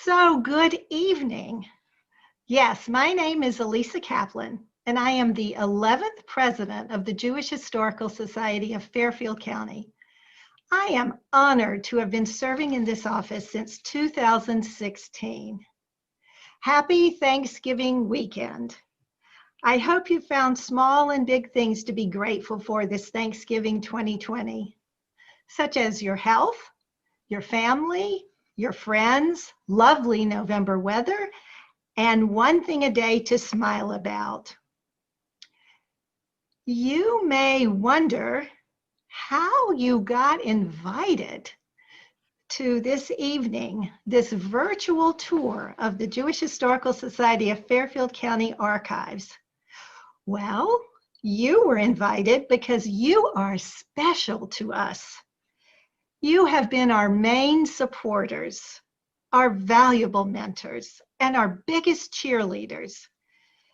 So good evening. Yes, my name is Elisa Kaplan, and I am the 11th president of the Jewish Historical Society of Fairfield County. I am honored to have been serving in this office since 2016. Happy Thanksgiving weekend. I hope you found small and big things to be grateful for this Thanksgiving 2020, such as your health, your family, your friends, lovely November weather, and one thing a day to smile about. You may wonder how you got invited to this evening, this virtual tour of the Jewish Historical Society of Fairfield County Archives. Well, you were invited because you are special to us. You have been our main supporters, our valuable mentors, and our biggest cheerleaders.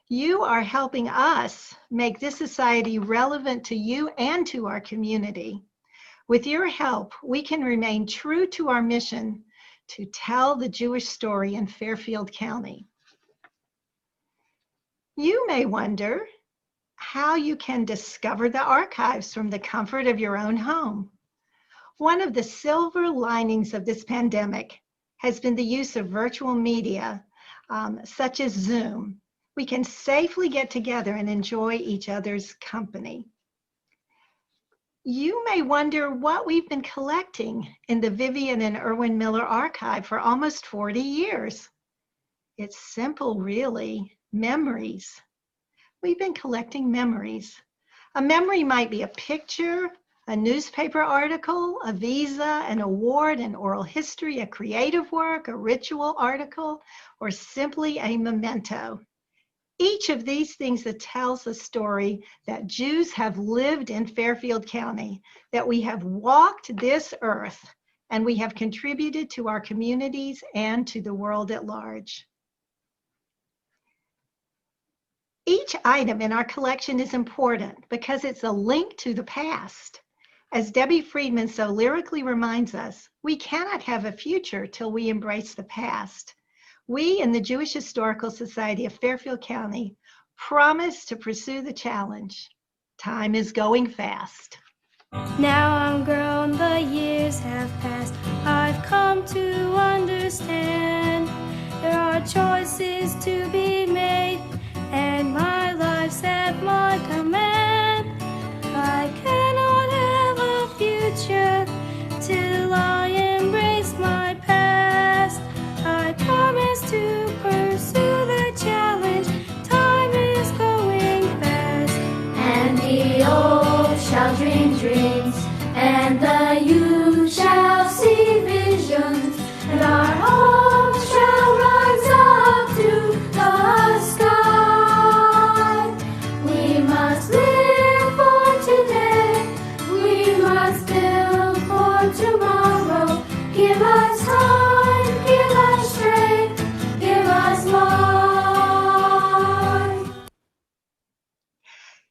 You are helping us make this society relevant to you and to our community. With your help, we can remain true to our mission to tell the Jewish story in Fairfield County. You may wonder how you can discover the archives from the comfort of your own home. One of the silver linings of this pandemic has been the use of virtual media, such as Zoom. We can safely get together and enjoy each other's company. You may wonder what we've been collecting in the Vivian and Irwin Miller Archive for almost 40 years. It's simple, really, memories. We've been collecting memories. A memory might be a picture, a newspaper article, a visa, an award, an oral history, a creative work, a ritual article, or simply a memento. Each of these things that tells a story that Jews have lived in Fairfield County, that we have walked this earth, and we have contributed to our communities and to the world at large. Each item in our collection is important because it's a link to the past. As Debbie Friedman so lyrically reminds us, we cannot have a future till we embrace the past. We in the Jewish Historical Society of Fairfield County promise to pursue the challenge. Time is going fast. Now I'm grown, the years have passed. I've come to understand there are choices to be made, and my life's at my command. I cannot have a future till I embrace my past. I promise to pursue the challenge. Time is going fast. And the old shall dream dreams, and the youth shall see visions, and our hopes shall rise up to the sky. We must live for today. We must build for tomorrow. Give us time, give us strength, give us life.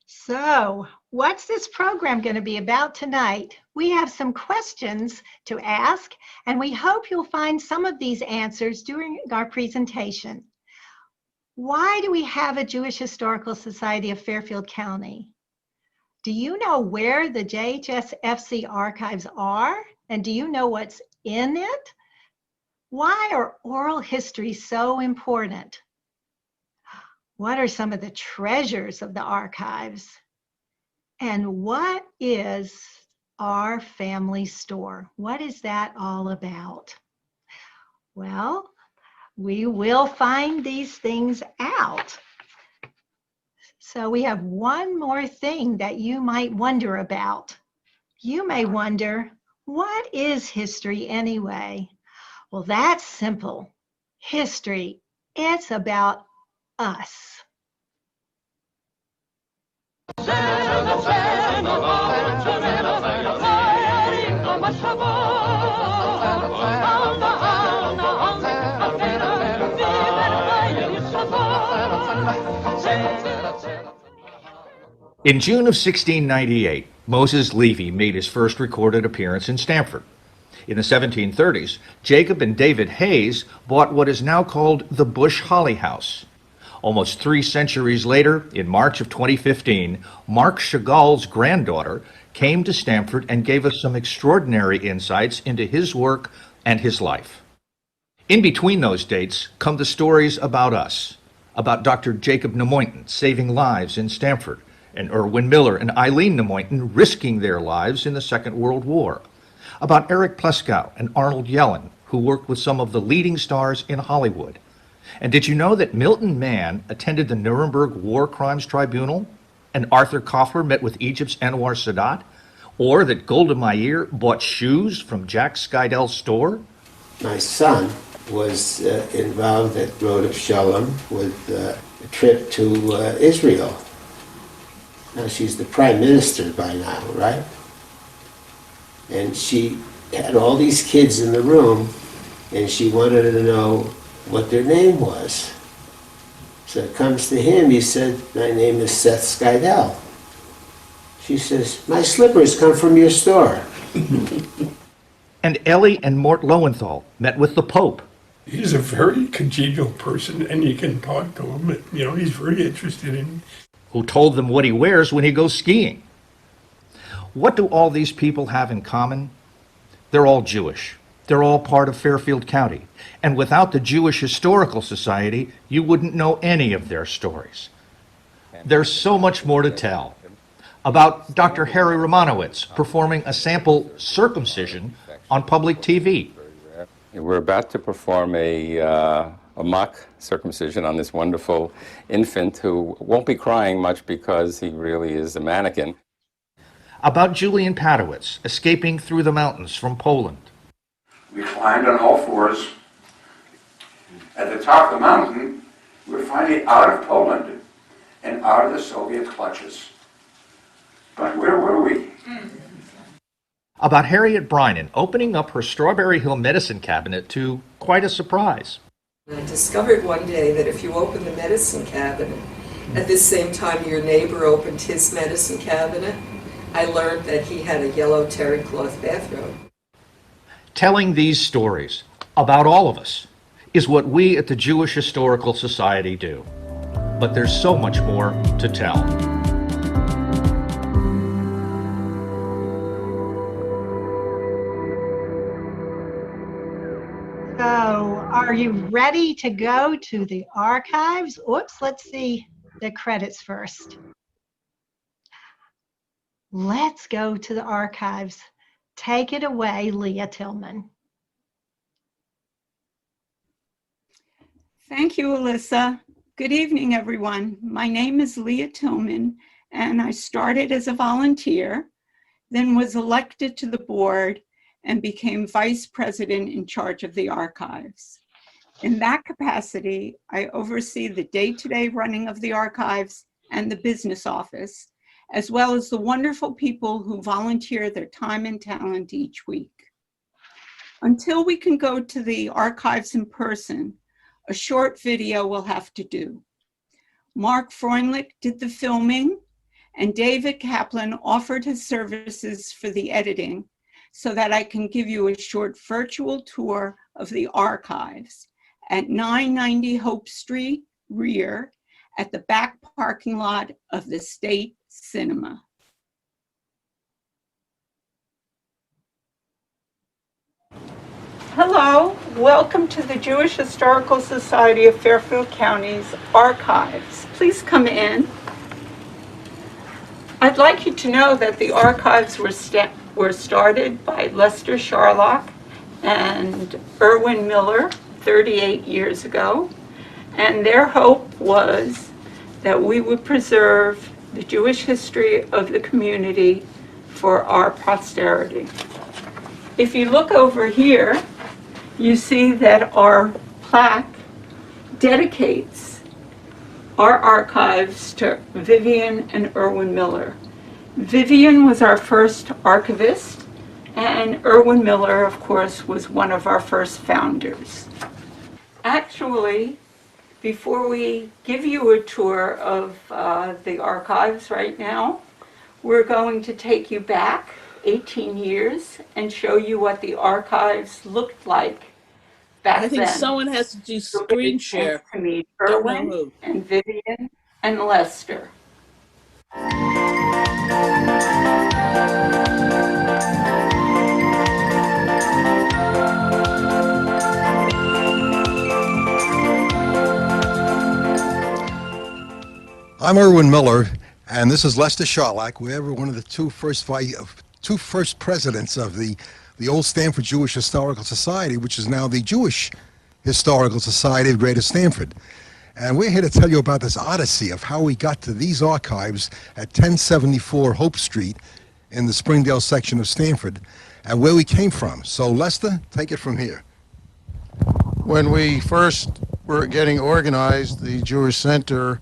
So, what's this program going to be about tonight? We have some questions to ask, and we hope you'll find some of these answers during our presentation. Why do we have a Jewish Historical Society of Fairfield County? Do you know where the JHSFC Archives are? And do you know what's in it? Why are oral histories so important? What are some of the treasures of the archives? And what is our family store? What is that all about? Well, we will find these things out. So we have one more thing that you might wonder about. You may wonder, what is history anyway? Well, that's simple. History, it's about us. In June of 1698, Moses Levy made his first recorded appearance in Stamford. In the 1730s, Jacob and David Hayes bought what is now called the Bush Holly House. Almost 3 centuries later, in March of 2015, Marc Chagall's granddaughter came to Stamford and gave us some extraordinary insights into his work and his life. In between those dates come the stories about us, about Dr. Jacob Nemointon saving lives in Stamford, and Irwin Miller and Eileen Nemointon risking their lives in the Second World War, about Eric Pleskow and Arnold Yellen, who worked with some of the leading stars in Hollywood. And did you know that Milton Mann attended the Nuremberg War Crimes Tribunal, and Arthur Koffler met with Egypt's Anwar Sadat, or that Golda Meir bought shoes from Jack Skydell's store? My son was involved at Road of Shalom with a trip to Israel. Now she's the prime minister by now, right? And she had all these kids in the room, and she wanted to know what their name was. So it comes to him, he said, "My name is Seth Skydell." She says, "My slippers come from your store." And Ellie and Mort Lowenthal met with the Pope. He's a very congenial person, and you can talk to him. You know, he's very interested in. Who told them what he wears when he goes skiing. What do all these people have in common? They're all Jewish. They're all part of Fairfield County. And without the Jewish Historical Society, you wouldn't know any of their stories. There's so much more to tell. About Dr. Harry Romanowitz performing a sample circumcision on public TV. We're about to perform a mock circumcision on this wonderful infant who won't be crying much because he really is a mannequin. About Julian Padowitz escaping through the mountains from Poland. We climbed on all fours. At the top of the mountain, we were finally out of Poland and out of the Soviet clutches. But where were we? About Harriet Brynon opening up her Strawberry Hill medicine cabinet to quite a surprise. I discovered one day that if you open the medicine cabinet, at the same time your neighbor opened his medicine cabinet, I learned that he had a yellow terry cloth bathrobe. Telling these stories about all of us is what we at the Jewish Historical Society do. But there's so much more to tell. So, are you ready to go to the archives? Oops, let's see the credits first. Let's go to the archives. Take it away, Leah Tillman. Thank you, Alyssa. Good evening, everyone. My name is Leah Tillman, and I started as a volunteer, then was elected to the board and became vice president in charge of the archives. In that capacity, I oversee the day-to-day running of the archives and the business office, as well as the wonderful people who volunteer their time and talent each week. Until we can go to the archives in person, a short video will have to do. Mark Freundlich did the filming, and David Kaplan offered his services for the editing so that I can give you a short virtual tour of the archives at 990 Hope Street, rear, at the back parking lot of the State Cinema. Hello, welcome to the Jewish Historical Society of Fairfield County's archives. Please come in. I'd like you to know that the archives were started by Lester Sharlock and Irwin Miller 38 years ago, and their hope was that we would preserve the Jewish history of the community for our posterity. If you look over here, you see that our plaque dedicates our archives to Vivian and Irwin Miller. Vivian was our first archivist, and Irwin Miller, of course, was one of our first founders. Actually, before we give you a tour of the archives right now, we're going to take you back 18 years and show you what the archives looked like back I think then. someone has to do So screen big thanks share. to meet Don't know Erwin who. and Vivian and Lester. I'm Erwin Miller, and this is Lester Sharlach. We're one of the two first presidents of the old Stanford Jewish Historical Society, which is now the Jewish Historical Society of Greater Stanford. And we're here to tell you about this odyssey of how we got to these archives at 1074 Hope Street in the Springdale section of Stanford, and where we came from. So Lester, take it from here. When we first were getting organized, the Jewish Center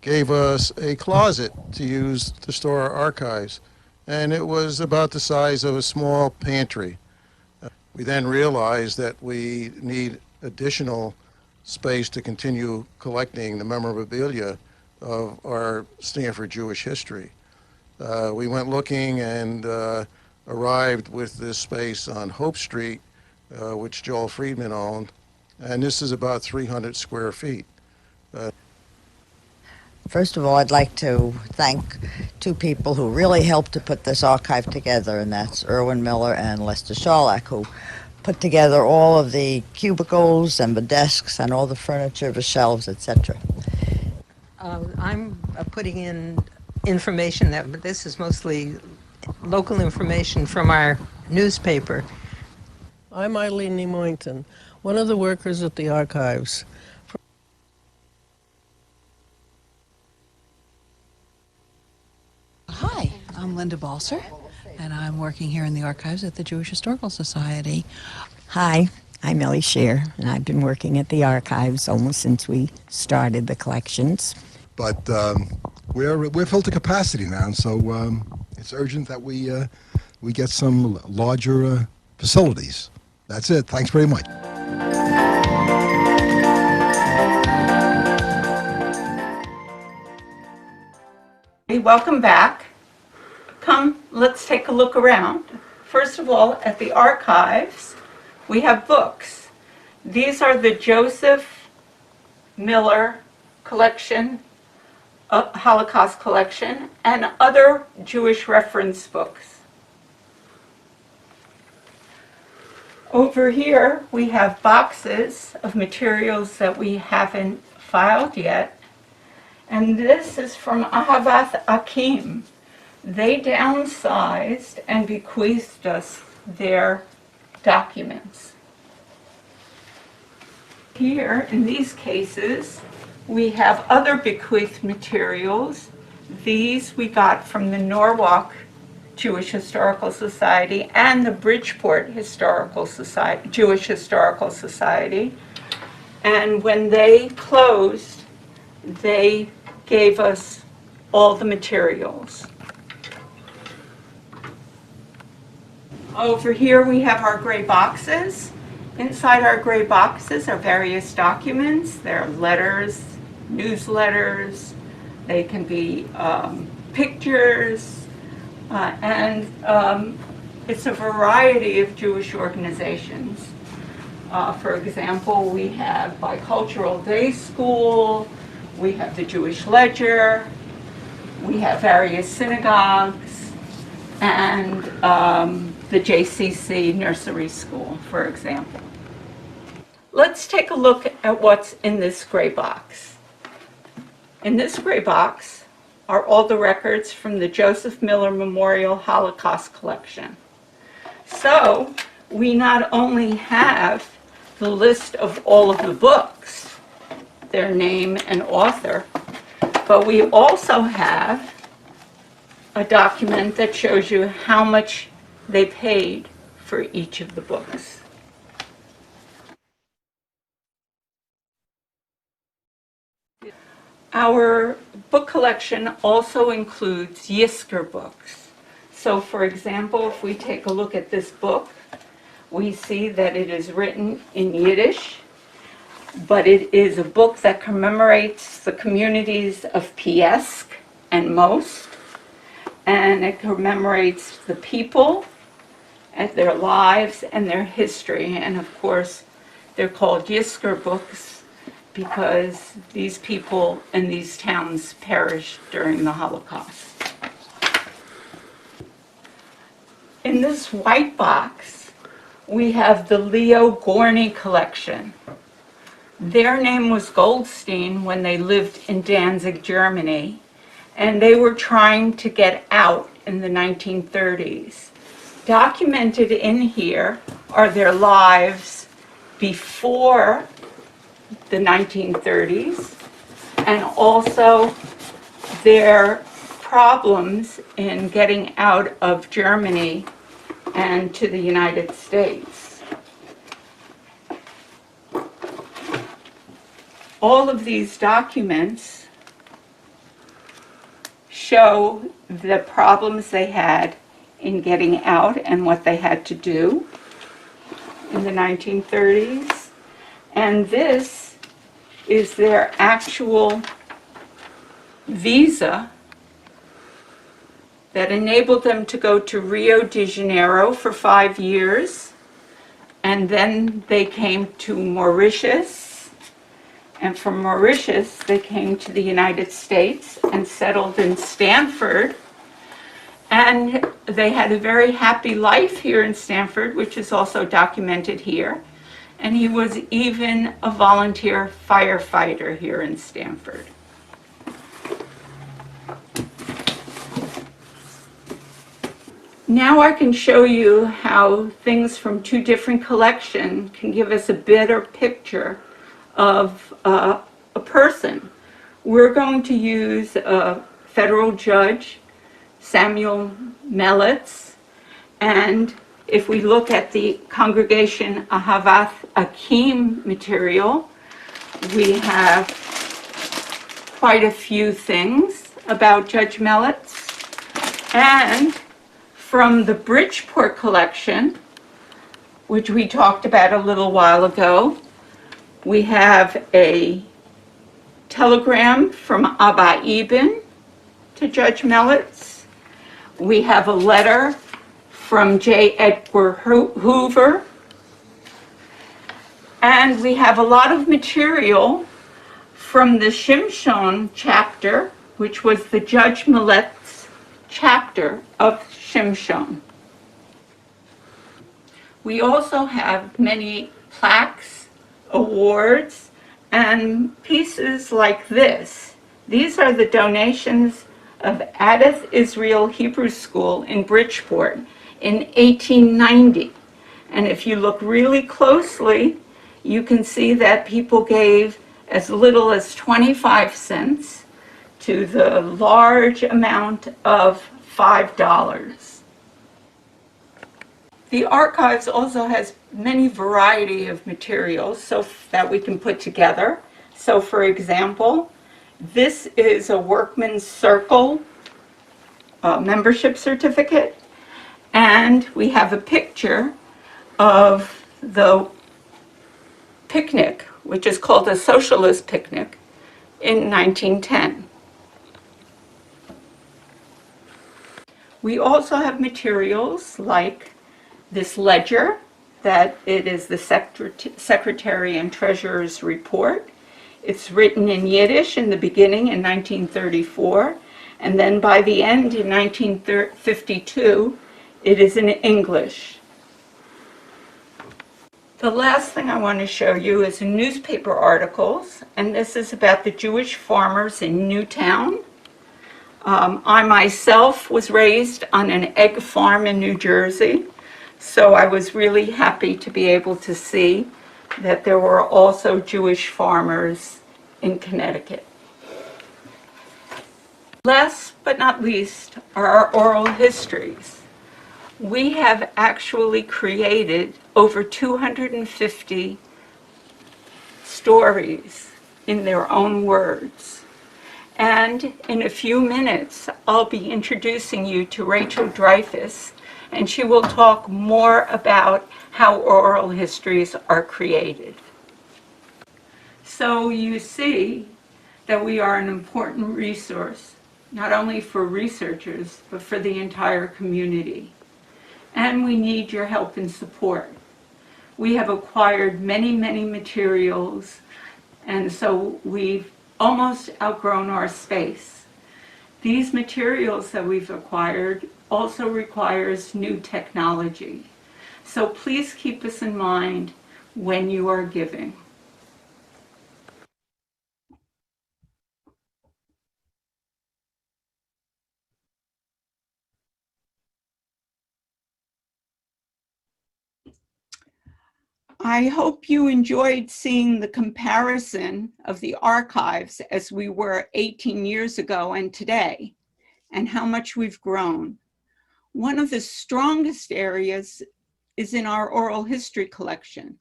gave us a closet to use to store our archives, and it was about the size of a small pantry. We then realized that we need additional space to continue collecting the memorabilia of our Stanford Jewish history. We went looking and arrived with this space on Hope Street, which Joel Friedman owned, and this is about 300 square feet. First of all, I'd like to thank two people who really helped to put this archive together, and that's Erwin Miller and Lester Sharlach, who put together all of the cubicles and the desks and all the furniture, the shelves, etc. I'm putting in information that this is mostly local information from our newspaper. I'm Eileen Nemoington, one of the workers at the archives. Hi, I'm Linda Balser, and I'm working here in the archives at the Jewish Historical Society. Hi, I'm Ellie Shear, and I've been working at the archives almost since we started the collections. But we're filled to capacity now, and so it's urgent that we get some larger facilities. That's it. Thanks very much. Welcome back. Come, let's take a look around. First of all, at the archives, we have books. These are the Joseph Miller collection, Holocaust collection, and other Jewish reference books. Over here, we have boxes of materials that we haven't filed yet. And this is from Ahavath Akim. They downsized and bequeathed us their documents. Here, in these cases, we have other bequeathed materials. These we got from the Norwalk Jewish Historical Society and the Bridgeport Historical Society, Jewish Historical Society. And when they closed, they gave us all the materials. Over here we have our gray boxes. Inside our gray boxes are various documents. There are letters, newsletters, they can be pictures, and it's a variety of Jewish organizations. For example, we have Bicultural Day School, we have the Jewish Ledger, we have various synagogues, and the JCC Nursery School, for example. Let's take a look at what's in this gray box. In this gray box are all the records from the Joseph Miller Memorial Holocaust Collection. So we not only have the list of all of the books, their name and author, but we also have a document that shows you how much they paid for each of the books. Our book collection also includes Yizkor books. So for example, if we take a look at this book, we see that it is written in Yiddish, but it is a book that commemorates the communities of Piesk and Most, and it commemorates the people and their lives and their history. And of course, they're called Yisker books because these people in these towns perished during the Holocaust. In this white box, we have the Leo Gorney collection. Their name was Goldstein when they lived in Danzig, Germany, and they were trying to get out in the 1930s. Documented in here are their lives before the 1930s and also their problems in getting out of Germany and to the United States. All of these documents show the problems they had in getting out and what they had to do in the 1930s. And this is their actual visa that enabled them to go to Rio de Janeiro for 5 years. And then they came to Mauritius. And from Mauritius, they came to the United States and settled in Stanford. And they had a very happy life here in Stanford, which is also documented here. And he was even a volunteer firefighter here in Stanford. Now I can show you how things from two different collections can give us a better picture of a person. We're going to use a federal judge, Samuel Melitz, and if we look at the Congregation Ahavath Akim material, we have quite a few things about Judge Melitz. And from the Bridgeport collection, which we talked about a little while ago, we have a telegram from Abba Eben to Judge Melitz. We have a letter from J. Edgar Hoover. And we have a lot of material from the Shimshon chapter, which was the Judge Melitz chapter of Shimshon. We also have many plaques, awards, and pieces like this. These are the donations of Adath Israel Hebrew School in Bridgeport in 1890. And if you look really closely, you can see that people gave as little as 25 cents to the large amount of $5. The archives also has many variety of materials so that we can put together. So for example, this is a Workman's Circle membership certificate, and we have a picture of the picnic, which is called a socialist picnic, in 1910. We also have materials like this ledger, that it is the Secretary and Treasurer's report. It's written in Yiddish in the beginning in 1934, and then by the end in 1952, it is in English. The last thing I want to show you is newspaper articles, and this is about the Jewish farmers in Newtown. I myself was raised on an egg farm in New Jersey, so I was really happy to be able to see that there were also Jewish farmers in Connecticut. Last but not least are our oral histories. We have actually created over 250 stories in their own words. And in a few minutes, I'll be introducing you to Rachel Dreyfus, and she will talk more about how oral histories are created. So you see that we are an important resource not only for researchers, but for the entire community. And we need your help and support. We have acquired many, many materials, and so we've almost outgrown our space. These materials that we've acquired also requires new technology. So please keep this in mind when you are giving. I hope you enjoyed seeing the comparison of the archives as we were 18 years ago and today, and how much we've grown. One of the strongest areas is in our oral history collection.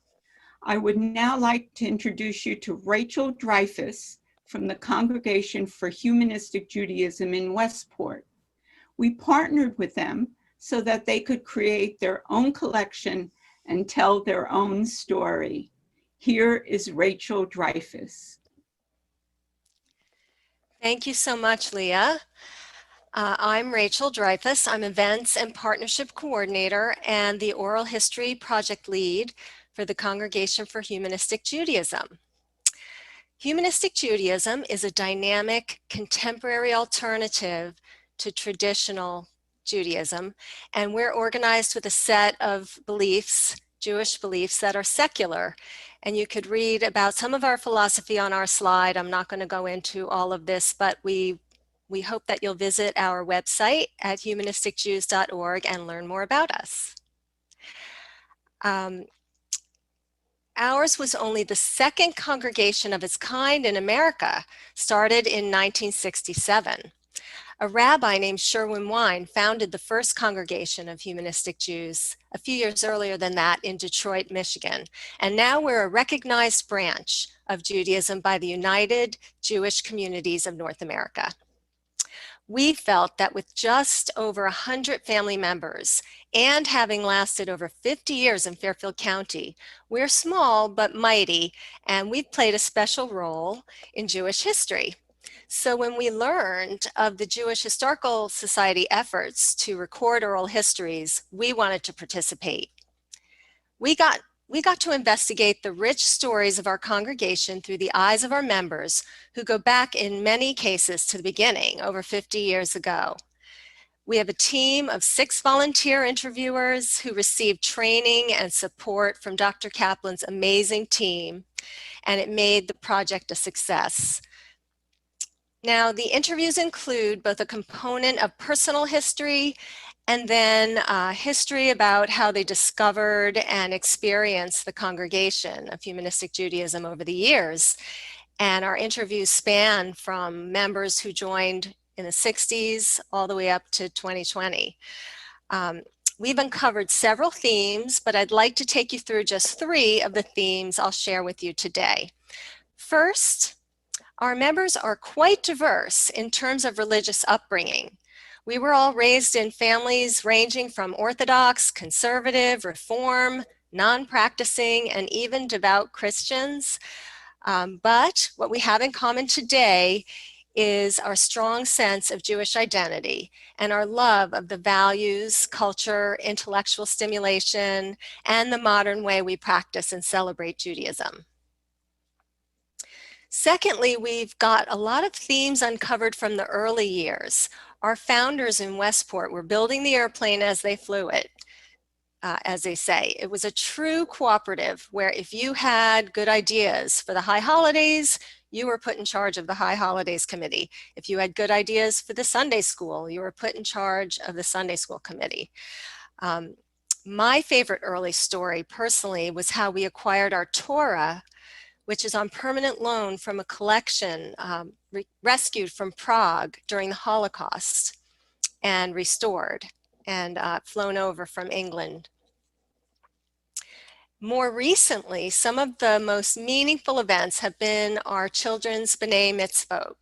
I would now like to introduce you to Rachel Dreyfus from the Congregation for Humanistic Judaism in Westport. We partnered with them so that they could create their own collection and tell their own story. Here is Rachel Dreyfus. Thank you so much, Leah. I'm Rachel Dreyfus. I'm Events and Partnership Coordinator and the Oral History Project Lead for the Congregation for Humanistic Judaism. Humanistic Judaism is a dynamic, contemporary alternative to traditional Judaism, and we're organized with a set of beliefs, Jewish beliefs, that are secular. And you could read about some of our philosophy on our slide. I'm not going to go into all of this, but we hope that you'll visit our website at humanisticjews.org and learn more about us. Ours was only the second congregation of its kind in America, started in 1967. A rabbi named Sherwin Wine founded the first congregation of humanistic Jews a few years earlier than that in Detroit, Michigan. And now we're a recognized branch of Judaism by the United Jewish Communities of North America. We felt that with just over 100 family members and having lasted over 50 years in Fairfield County, we're small but mighty, and we've played a special role in Jewish history. So when we learned of the Jewish Historical Society efforts to record oral histories, we wanted to participate. We got to investigate the rich stories of our congregation through the eyes of our members, who go back in many cases to the beginning, over 50 years ago. We have a team of 6 volunteer interviewers who received training and support from Dr. Kaplan's amazing team, and it made the project a success. Now, the interviews include both a component of personal history and then history about how they discovered and experienced the congregation of humanistic Judaism over the years. And our interviews span from members who joined in the 60s all the way up to 2020. We've uncovered several themes, but I'd like to take you through just 3 of the themes I'll share with you today. First, our members are quite diverse in terms of religious upbringing. We were all raised in families ranging from Orthodox, conservative, Reform, non-practicing, and even devout Christians. But what we have in common today is our strong sense of Jewish identity and our love of the values, culture, intellectual stimulation, and the modern way we practice and celebrate Judaism. Secondly, we've got a lot of themes uncovered from the early years. Our founders in Westport were building the airplane as they flew it, as they say. It was a true cooperative where if you had good ideas for the high holidays, you were put in charge of the High Holidays Committee. If you had good ideas for the Sunday school, you were put in charge of the Sunday school committee. My favorite early story personally was how we acquired our Torah, which is on permanent loan from a collection rescued from Prague during the Holocaust and restored and flown over from England. More recently, some of the most meaningful events have been our children's B'nai Mitzvot.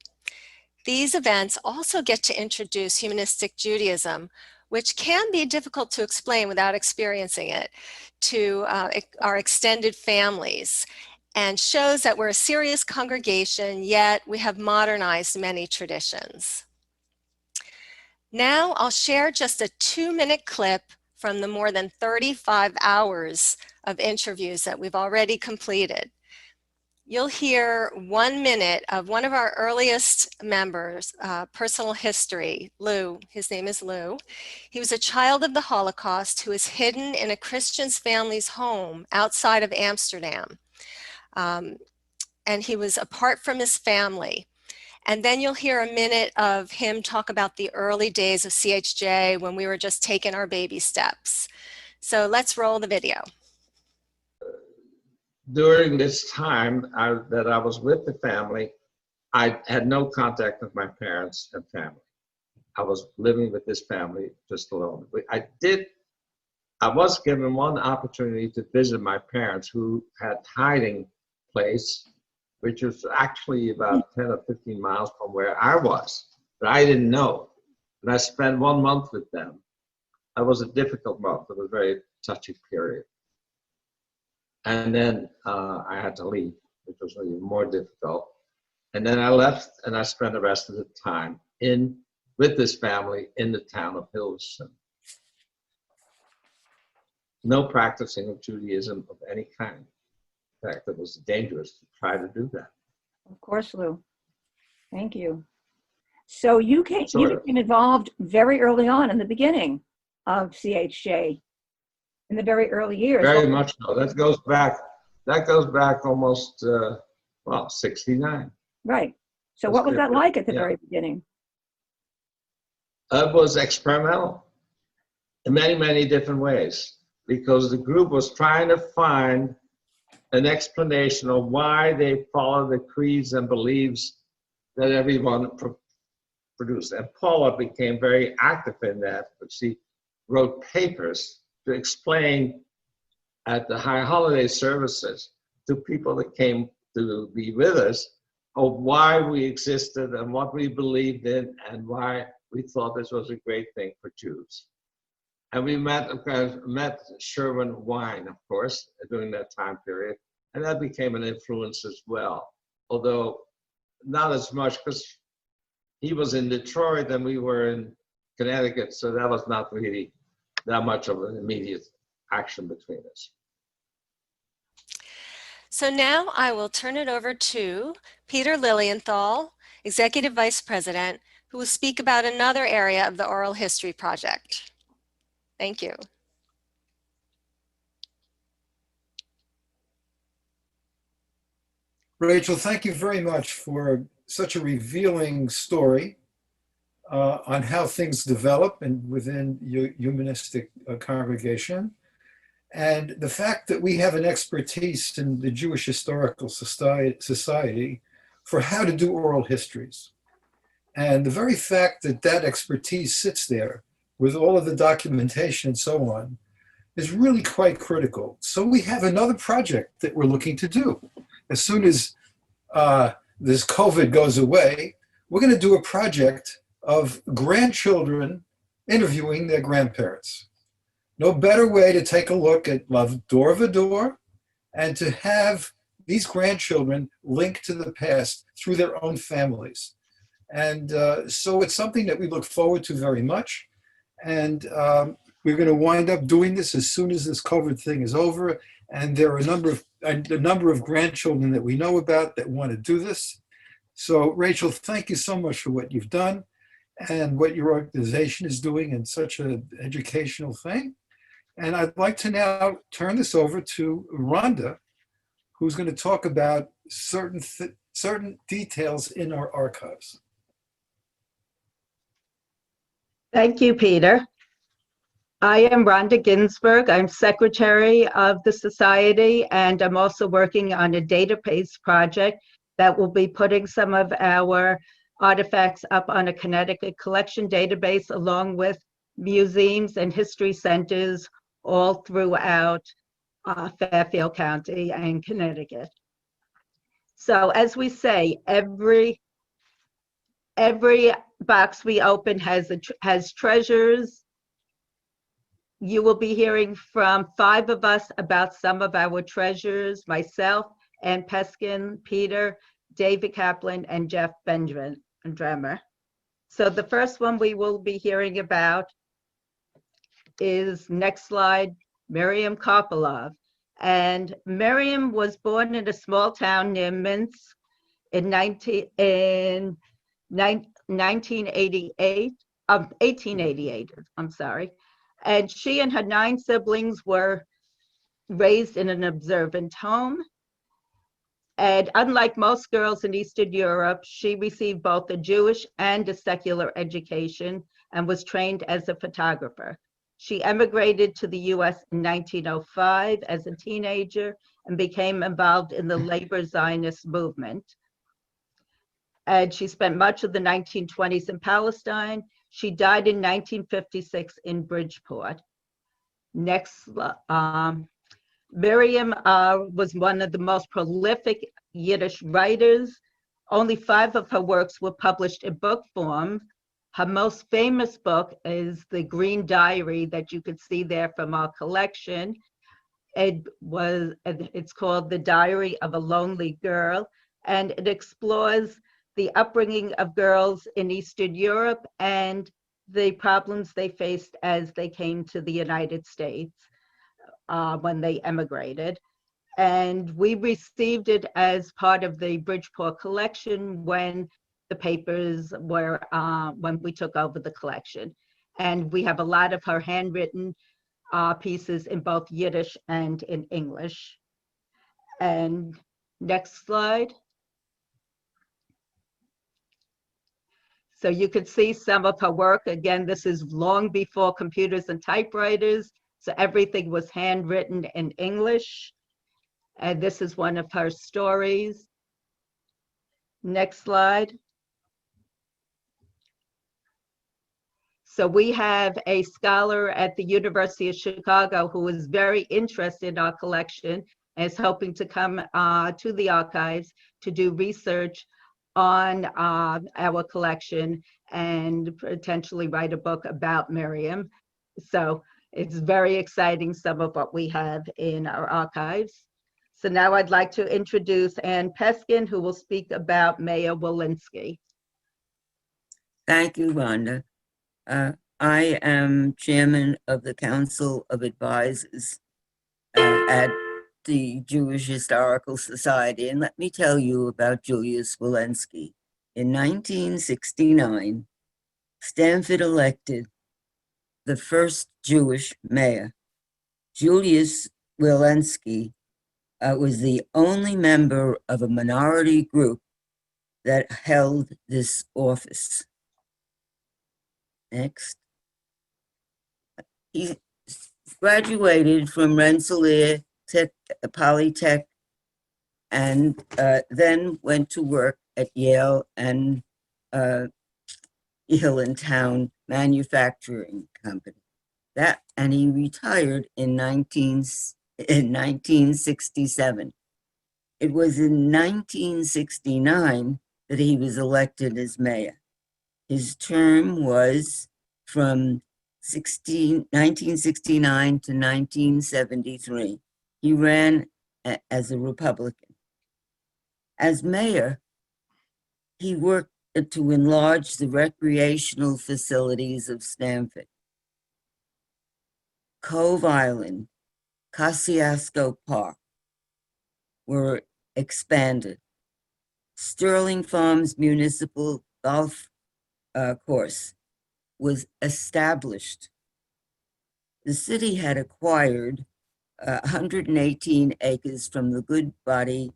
These events also get to introduce humanistic Judaism, which can be difficult to explain without experiencing it, to our extended families, and shows that we're a serious congregation, yet we have modernized many traditions. Now I'll share just a 2-minute clip from the more than 35 hours of interviews that we've already completed. You'll hear 1 minute of one of our earliest members, personal history, Lou. His name is Lou. He was a child of the Holocaust who was hidden in a Christian family's home outside of Amsterdam. And he was apart from his family. And then you'll hear a minute of him talk about the early days of CHJ when we were just taking our baby steps. So let's roll the video. During this time that I was with the family, I had no contact with my parents and family. I was living with this family just alone. I was given one opportunity to visit my parents who had hiding place, which was actually about 10 or 15 miles from where I was, but I didn't know. And I spent 1 month with them. That was a difficult month. It was a very touchy period. And then I had to leave, which was even more difficult. And then I left and I spent the rest of the time with this family in the town of Hilversum. No practicing of Judaism of any kind. In fact, it was dangerous to try to do that. Of course, Lou. Thank you. So you became involved very early on in the beginning of CHJ, in the very early years. Very much so. That goes back almost, 69. Right. So what was that like at the very beginning? It was experimental in many, many different ways, because the group was trying to find an explanation of why they follow the creeds and beliefs that everyone produced. And Paula became very active in that, but she wrote papers to explain at the high holiday services to people that came to be with us of why we existed and what we believed in and why we thought this was a great thing for Jews. And we met Sherwin Wine, of course, during that time period, and that became an influence as well. Although not as much, because he was in Detroit and we were in Connecticut, so that was not really that much of an immediate action between us. So now I will turn it over to Peter Lilienthal, Executive Vice President, who will speak about another area of the Oral History Project. Thank you. Rachel, thank you very much for such a revealing story on how things develop and within humanistic congregation. And the fact that we have an expertise in the Jewish Historical Society for how to do oral histories. And the very fact that that expertise sits there with all of the documentation and so on is really quite critical. So we have another project that we're looking to do. As soon as this COVID goes away, we're going to do a project of grandchildren interviewing their grandparents. No better way to take a look at love door to door and to have these grandchildren linked to the past through their own families. And so it's something that we look forward to very much. And we're going to wind up doing this as soon as this COVID thing is over. And there are a number of grandchildren that we know about that want to do this. So Rachel, thank you so much for what you've done and what your organization is doing in such an educational thing. And I'd like to now turn this over to Rhonda, who's going to talk about certain details in our archives. Thank you, Peter. I am Rhonda Ginsberg. I'm secretary of the Society, and I'm also working on a database project that will be putting some of our artifacts up on a Connecticut collection database, along with museums and history centers all throughout Fairfield County and Connecticut. So as we say, every box we open has treasures. You will be hearing from 5 of us about some of our treasures: myself, Ann Peskin, Peter, David Kaplan, and Jeff Benjamin Dremmer. So the first one we will be hearing about is, next slide, Miriam Karpelov. And Miriam was born in a small town near Minsk in 1888, I'm sorry. And she and her 9 siblings were raised in an observant home. And unlike most girls in Eastern Europe, she received both a Jewish and a secular education and was trained as a photographer. She emigrated to the US in 1905 as a teenager and became involved in the labor Zionist movement. And she spent much of the 1920s in Palestine. She died in 1956 in Bridgeport. Next, Miriam was one of the most prolific Yiddish writers. Only 5 of her works were published in book form. Her most famous book is The Green Diary that you could see there from our collection. It's called The Diary of a Lonely Girl, and it explores the upbringing of girls in Eastern Europe and the problems they faced as they came to the United States when they emigrated. And we received it as part of the Bridgeport collection when the papers were, when we took over the collection. And we have a lot of her handwritten pieces in both Yiddish and in English. And next slide. So you could see some of her work. Again, this is long before computers and typewriters, so everything was handwritten in English. And this is one of her stories. Next slide. So we have a scholar at the University of Chicago who is very interested in our collection and is hoping to come to the archives to do research on our collection and potentially write a book about Miriam. So it's very exciting, some of what we have in our archives. So now I'd like to introduce Ann Peskin, who will speak about Maya Walensky. Thank you, Rhonda. I am chairman of the Council of Advisors at the Jewish Historical Society, and let me tell you about Julius Walensky. In 1969, Stanford elected the first Jewish mayor. Julius Walensky was the only member of a minority group that held this office. Next. He graduated from Rensselaer Polytech and then went to work at Yale and Hill and Town Manufacturing Company. And he retired in 1967. It was in 1969 that he was elected as mayor. His term was from 1969 to 1973. He ran as a Republican. As mayor, he worked to enlarge the recreational facilities of Stanford. Cove Island, Kosciuszko Park were expanded. Sterling Farms Municipal Golf course was established. The city had acquired 118 acres from the Goodbody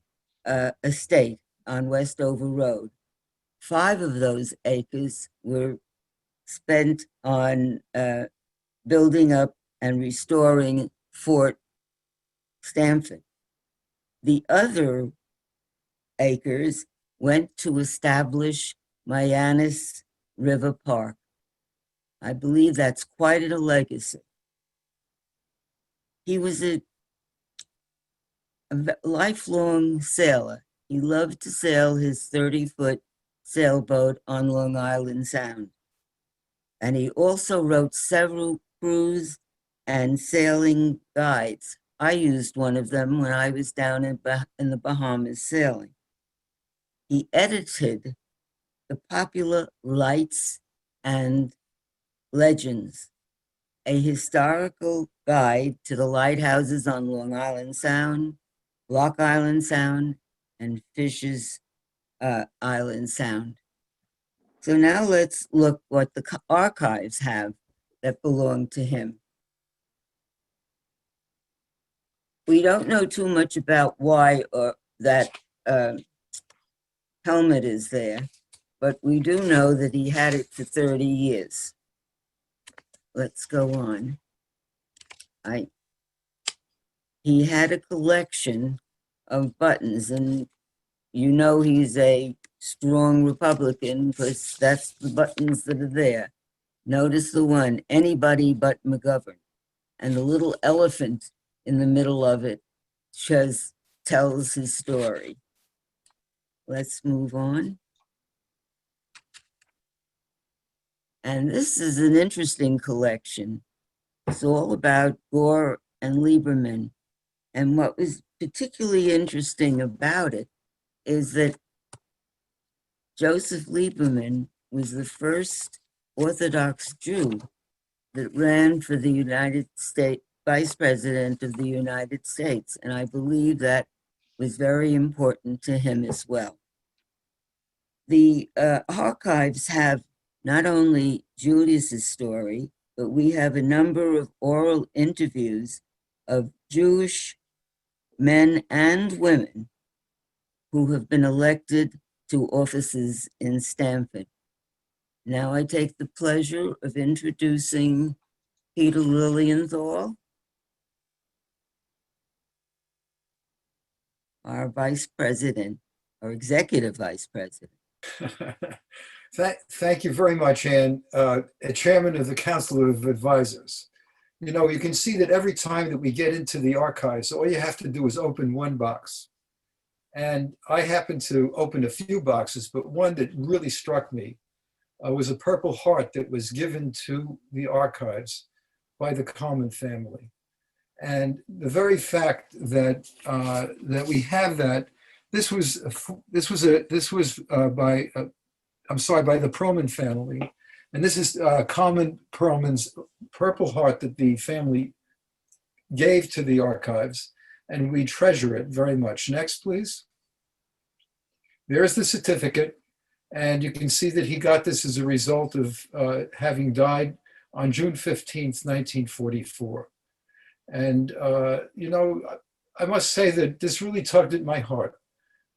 estate on Westover Road. 5 of those acres were spent on building up and restoring Fort Stanford. The other acres went to establish Mayanis River Park. I believe that's quite a legacy. He was a lifelong sailor. He loved to sail his 30-foot sailboat on Long Island Sound. And he also wrote several cruise and sailing guides. I used one of them when I was down in the Bahamas sailing. He edited the popular Lights and Legends, a historical guide to the lighthouses on Long Island Sound, Block Island Sound, and Fisher's Island Sound. So now let's look what the archives have that belong to him. We don't know too much about why that helmet is there, but we do know that he had it for 30 years. Let's go on. He had a collection of buttons, and you know he's a strong Republican because that's the buttons that are there. Notice the one, anybody but McGovern. And the little elephant in the middle of it just tells his story. Let's move on. And this is an interesting collection. It's all about Gore and Lieberman. And what was particularly interesting about it is that Joseph Lieberman was the first Orthodox Jew that ran for the United States, Vice President of the United States. And I believe that was very important to him as well. The archives have not only Julius's story, but we have a number of oral interviews of Jewish men and women who have been elected to offices in Stamford. Now I take the pleasure of introducing Peter Lilienthal, our Vice President, our Executive Vice President. Thank you very much, Ann, Chairman of the Council of Advisors. You know, you can see that every time that we get into the archives, all you have to do is open one box. And I happened to open a few boxes, but one that really struck me was a Purple Heart that was given to the archives by the Coleman family. And the very fact that that we have that, this was by the Perlman family, and this is Coleman Perlman's Purple Heart that the family gave to the archives, and we treasure it very much. Next, please. There's the certificate, and you can see that he got this as a result of having died on June 15th, 1944. And, you know, I must say that this really tugged at my heart,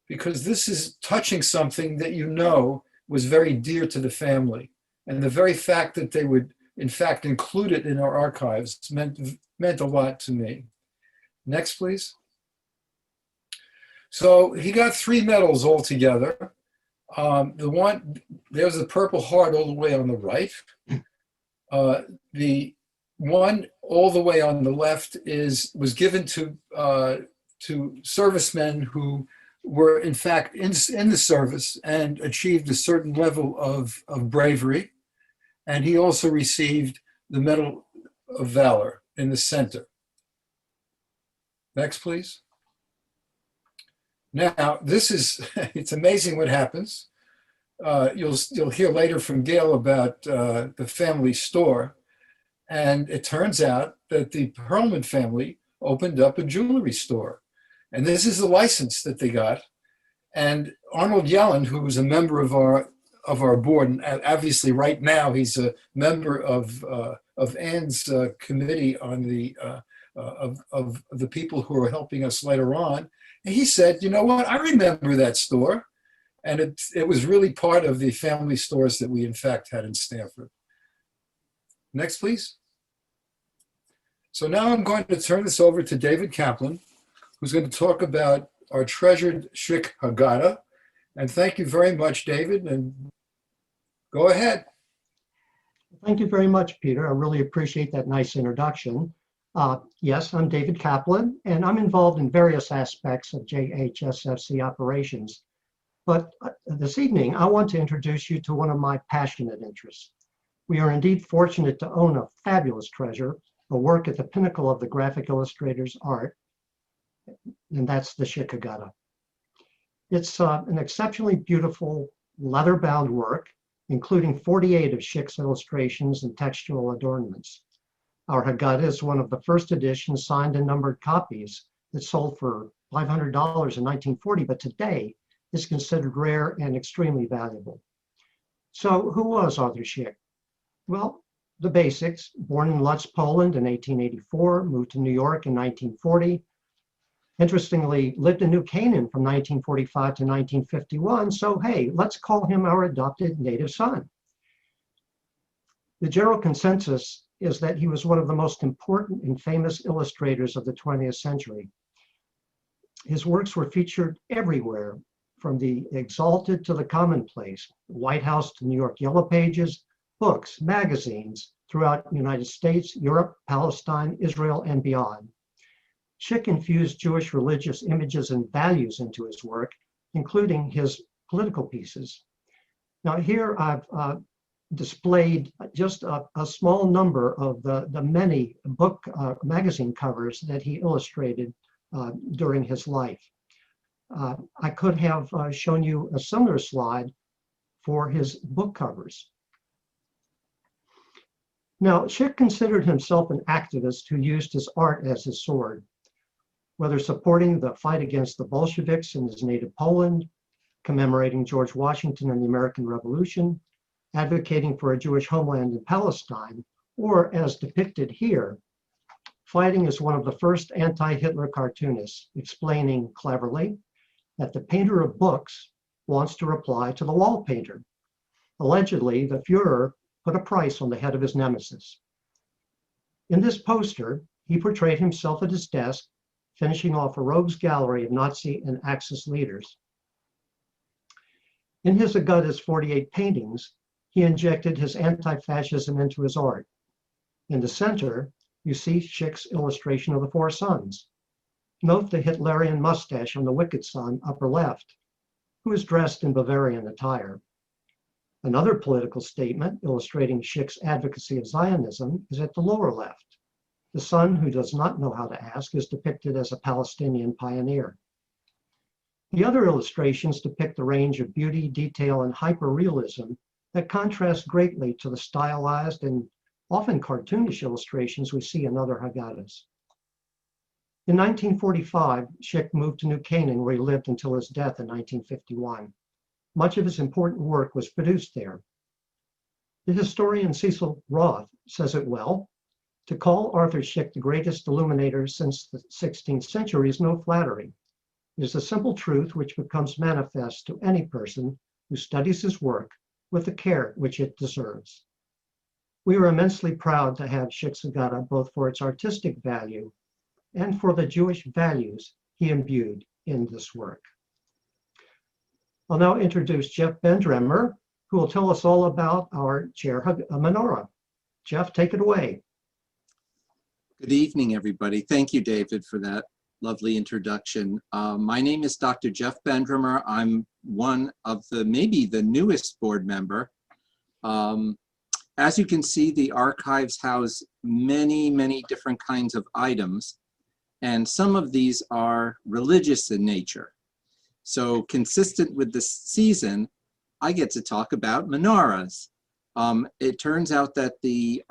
because this is touching something that you know was very dear to the family. And the very fact that they would, in fact, include it in our archives meant a lot to me. Next, please. So he got 3 medals altogether. There's the Purple Heart all the way on the right. The one all the way on the left was given to servicemen who were in fact in the service and achieved a certain level of bravery. And he also received the Medal of Valor in the center. Next, please. Now, it's amazing what happens. You'll hear later from Gail about the family store. And it turns out that the Perlman family opened up a jewelry store. And this is the license that they got. And Arnold Yellen, who was a member of our board, and obviously right now he's a member of Ann's committee on of the people who are helping us later on. And he said, you know what, I remember that store. And it was really part of the family stores that we in fact had in Stamford. Next, please. So now I'm going to turn this over to David Kaplan, who's going to talk about our treasured Shik Haggadah. And thank you very much, David, and go ahead. Thank you very much, Peter. I really appreciate that nice introduction. Yes, I'm David Kaplan, and I'm involved in various aspects of JHSFC operations. But this evening, I want to introduce you to one of my passionate interests. We are indeed fortunate to own a fabulous treasure, a work at the pinnacle of the graphic illustrator's art, and that's the Shik Haggadah. It's an exceptionally beautiful leather-bound work including 48 of Schick's illustrations and textual adornments. Our Haggadah is one of the first editions signed and numbered copies that sold for $500 in 1940, but today is considered rare and extremely valuable. So who was Arthur Schick? Well, the basics: born in Lutz, Poland in 1884, moved to New York in 1940. Interestingly, lived in New Canaan from 1945 to 1951. So hey, let's call him our adopted native son. The general consensus is that he was one of the most important and famous illustrators of the 20th century. His works were featured everywhere, from the exalted to the commonplace, White House to New York Yellow Pages, books, magazines throughout the United States, Europe, Palestine, Israel, and beyond. Schick infused Jewish religious images and values into his work, including his political pieces. Now here I've displayed just a small number of the many book magazine covers that he illustrated during his life. I could have shown you a similar slide for his book covers. Now, Schick considered himself an activist who used his art as his sword, whether supporting the fight against the Bolsheviks in his native Poland, commemorating George Washington and the American Revolution, advocating for a Jewish homeland in Palestine, or as depicted here, fighting as one of the first anti-Hitler cartoonists, explaining cleverly that the painter of books wants to reply to the wall painter. Allegedly, the Fuhrer put a price on the head of his nemesis. In this poster, he portrayed himself at his desk, finishing off a rogues gallery of Nazi and Axis leaders. In his Haggadah's 48 paintings, he injected his anti-fascism into his art. In the center, you see Schick's illustration of the four sons. Note the Hitlerian mustache on the wicked son, upper left, who is dressed in Bavarian attire. Another political statement illustrating Schick's advocacy of Zionism is at the lower left. The son who does not know how to ask is depicted as a Palestinian pioneer. The other illustrations depict the range of beauty, detail, and hyperrealism that contrast greatly to the stylized and often cartoonish illustrations we see in other Haggadahs. In 1945, Schick moved to New Canaan, where he lived until his death in 1951. Much of his important work was produced there. The historian Cecil Roth says it well: to call Arthur Schick the greatest illuminator since the 16th century is no flattery. It is a simple truth which becomes manifest to any person who studies his work with the care which it deserves. We are immensely proud to have Schick's Haggadah both for its artistic value and for the Jewish values he imbued in this work. I'll now introduce Jeff Bendremer, who will tell us all about our chair menorah. Jeff, take it away. Good evening, everybody. Thank you, David, for that lovely introduction. My name is Dr. Jeff Bendremer. I'm one of maybe the newest board member. As you can see, the archives house many, many different kinds of items, and some of these are religious in nature. So consistent with this season, I get to talk about menorahs. It turns out that the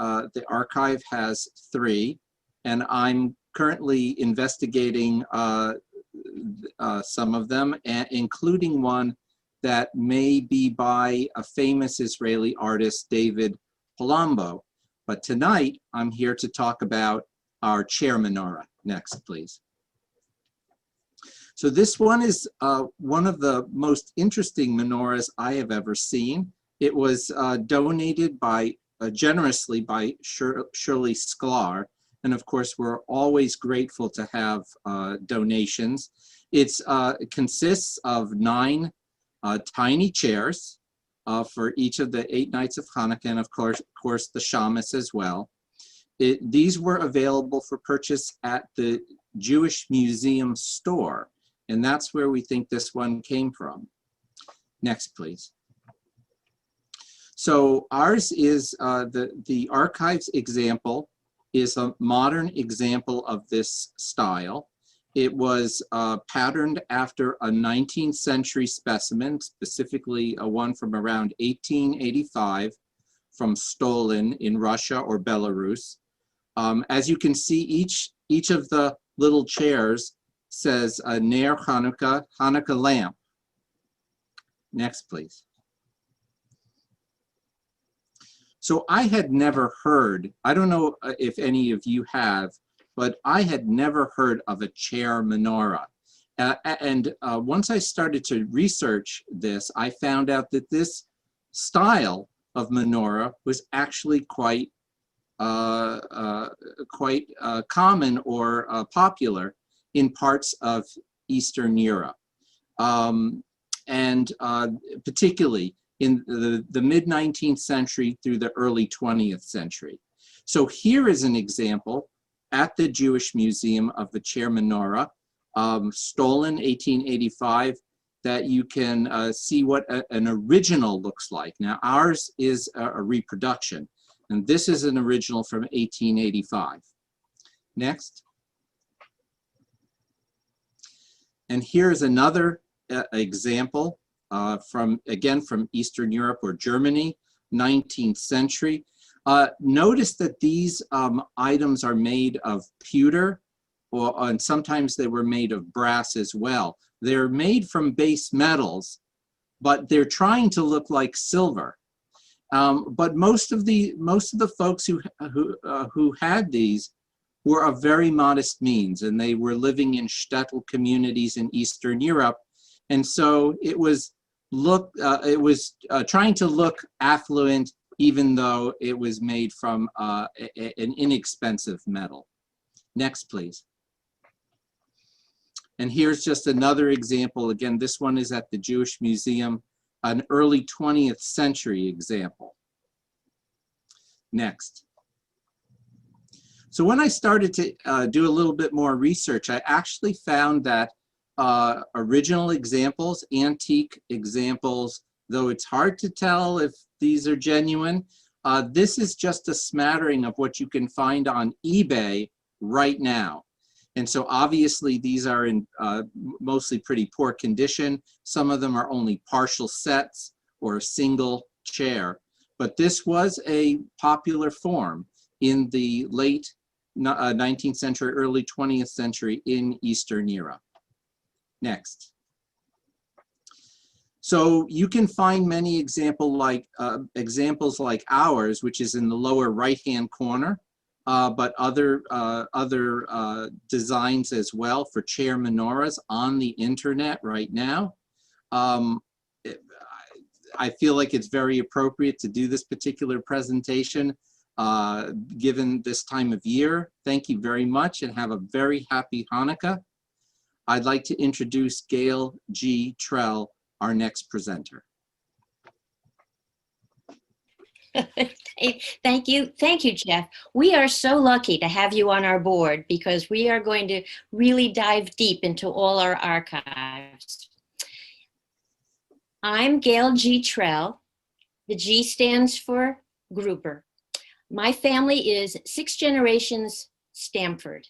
archive has 3, and I'm currently investigating some of them, including one that may be by a famous Israeli artist, David Palumbo. But tonight, I'm here to talk about our chair menorah. Next, please. So this one is one of the most interesting menorahs I have ever seen. It was donated generously by Shirley Sklar. And of course, we're always grateful to have donations. It consists of 9 tiny chairs for each of the 8 nights of Hanukkah, and of course the shamus as well. These were available for purchase at the Jewish Museum store, and that's where we think this one came from. Next, please. So ours is the archives example is a modern example of this style, It was patterned after a 19th century specimen, specifically a one from around 1885 from Stolin in Russia or Belarus. As you can see, each of the little chairs says Ner Hanukkah, Hanukkah lamp. Next, please. So I had never heard, I don't know if any of you have, but I had never heard of a chair menorah. Once I started to research this, I found out that this style of menorah was actually quite common or popular in parts of Eastern Europe, and particularly in the mid-19th century through the early 20th century. So here is an example at the Jewish Museum of the chair menorah, Stolin 1885, that you can see what an original looks like. Now ours is a reproduction, and this is an original from 1885. Next. And here's another example from Eastern Europe or Germany, 19th century. Notice that these items are made of pewter, and sometimes they were made of brass as well. They're made from base metals, but they're trying to look like silver. But most of the folks who had these were of very modest means, and they were living in shtetl communities in Eastern Europe, and so it was trying to look affluent, even though it was made from an inexpensive metal. Next, please. And here's just another example. Again, this one is at the Jewish Museum, an early 20th century example. Next. So when I started to do a little bit more research, I actually found that original examples, antique examples, though it's hard to tell if these are genuine, this is just a smattering of what you can find on eBay right now. And so obviously these are in mostly pretty poor condition. Some of them are only partial sets or a single chair. But this was a popular form in the late 19th century, early 20th century in Eastern Europe. Next. So you can find many examples like ours, which is in the lower right-hand corner, but other designs as well for chair menorahs on the internet right now. I feel like it's very appropriate to do this particular presentation given this time of year. Thank you very much and have a very happy Hanukkah. I'd like to introduce Gail G. Trell, our next presenter. Thank you, Jeff. We are so lucky to have you on our board because we are going to really dive deep into all our archives. I'm Gail G. Trell. The G stands for grouper. My family is 6 generations Stamford.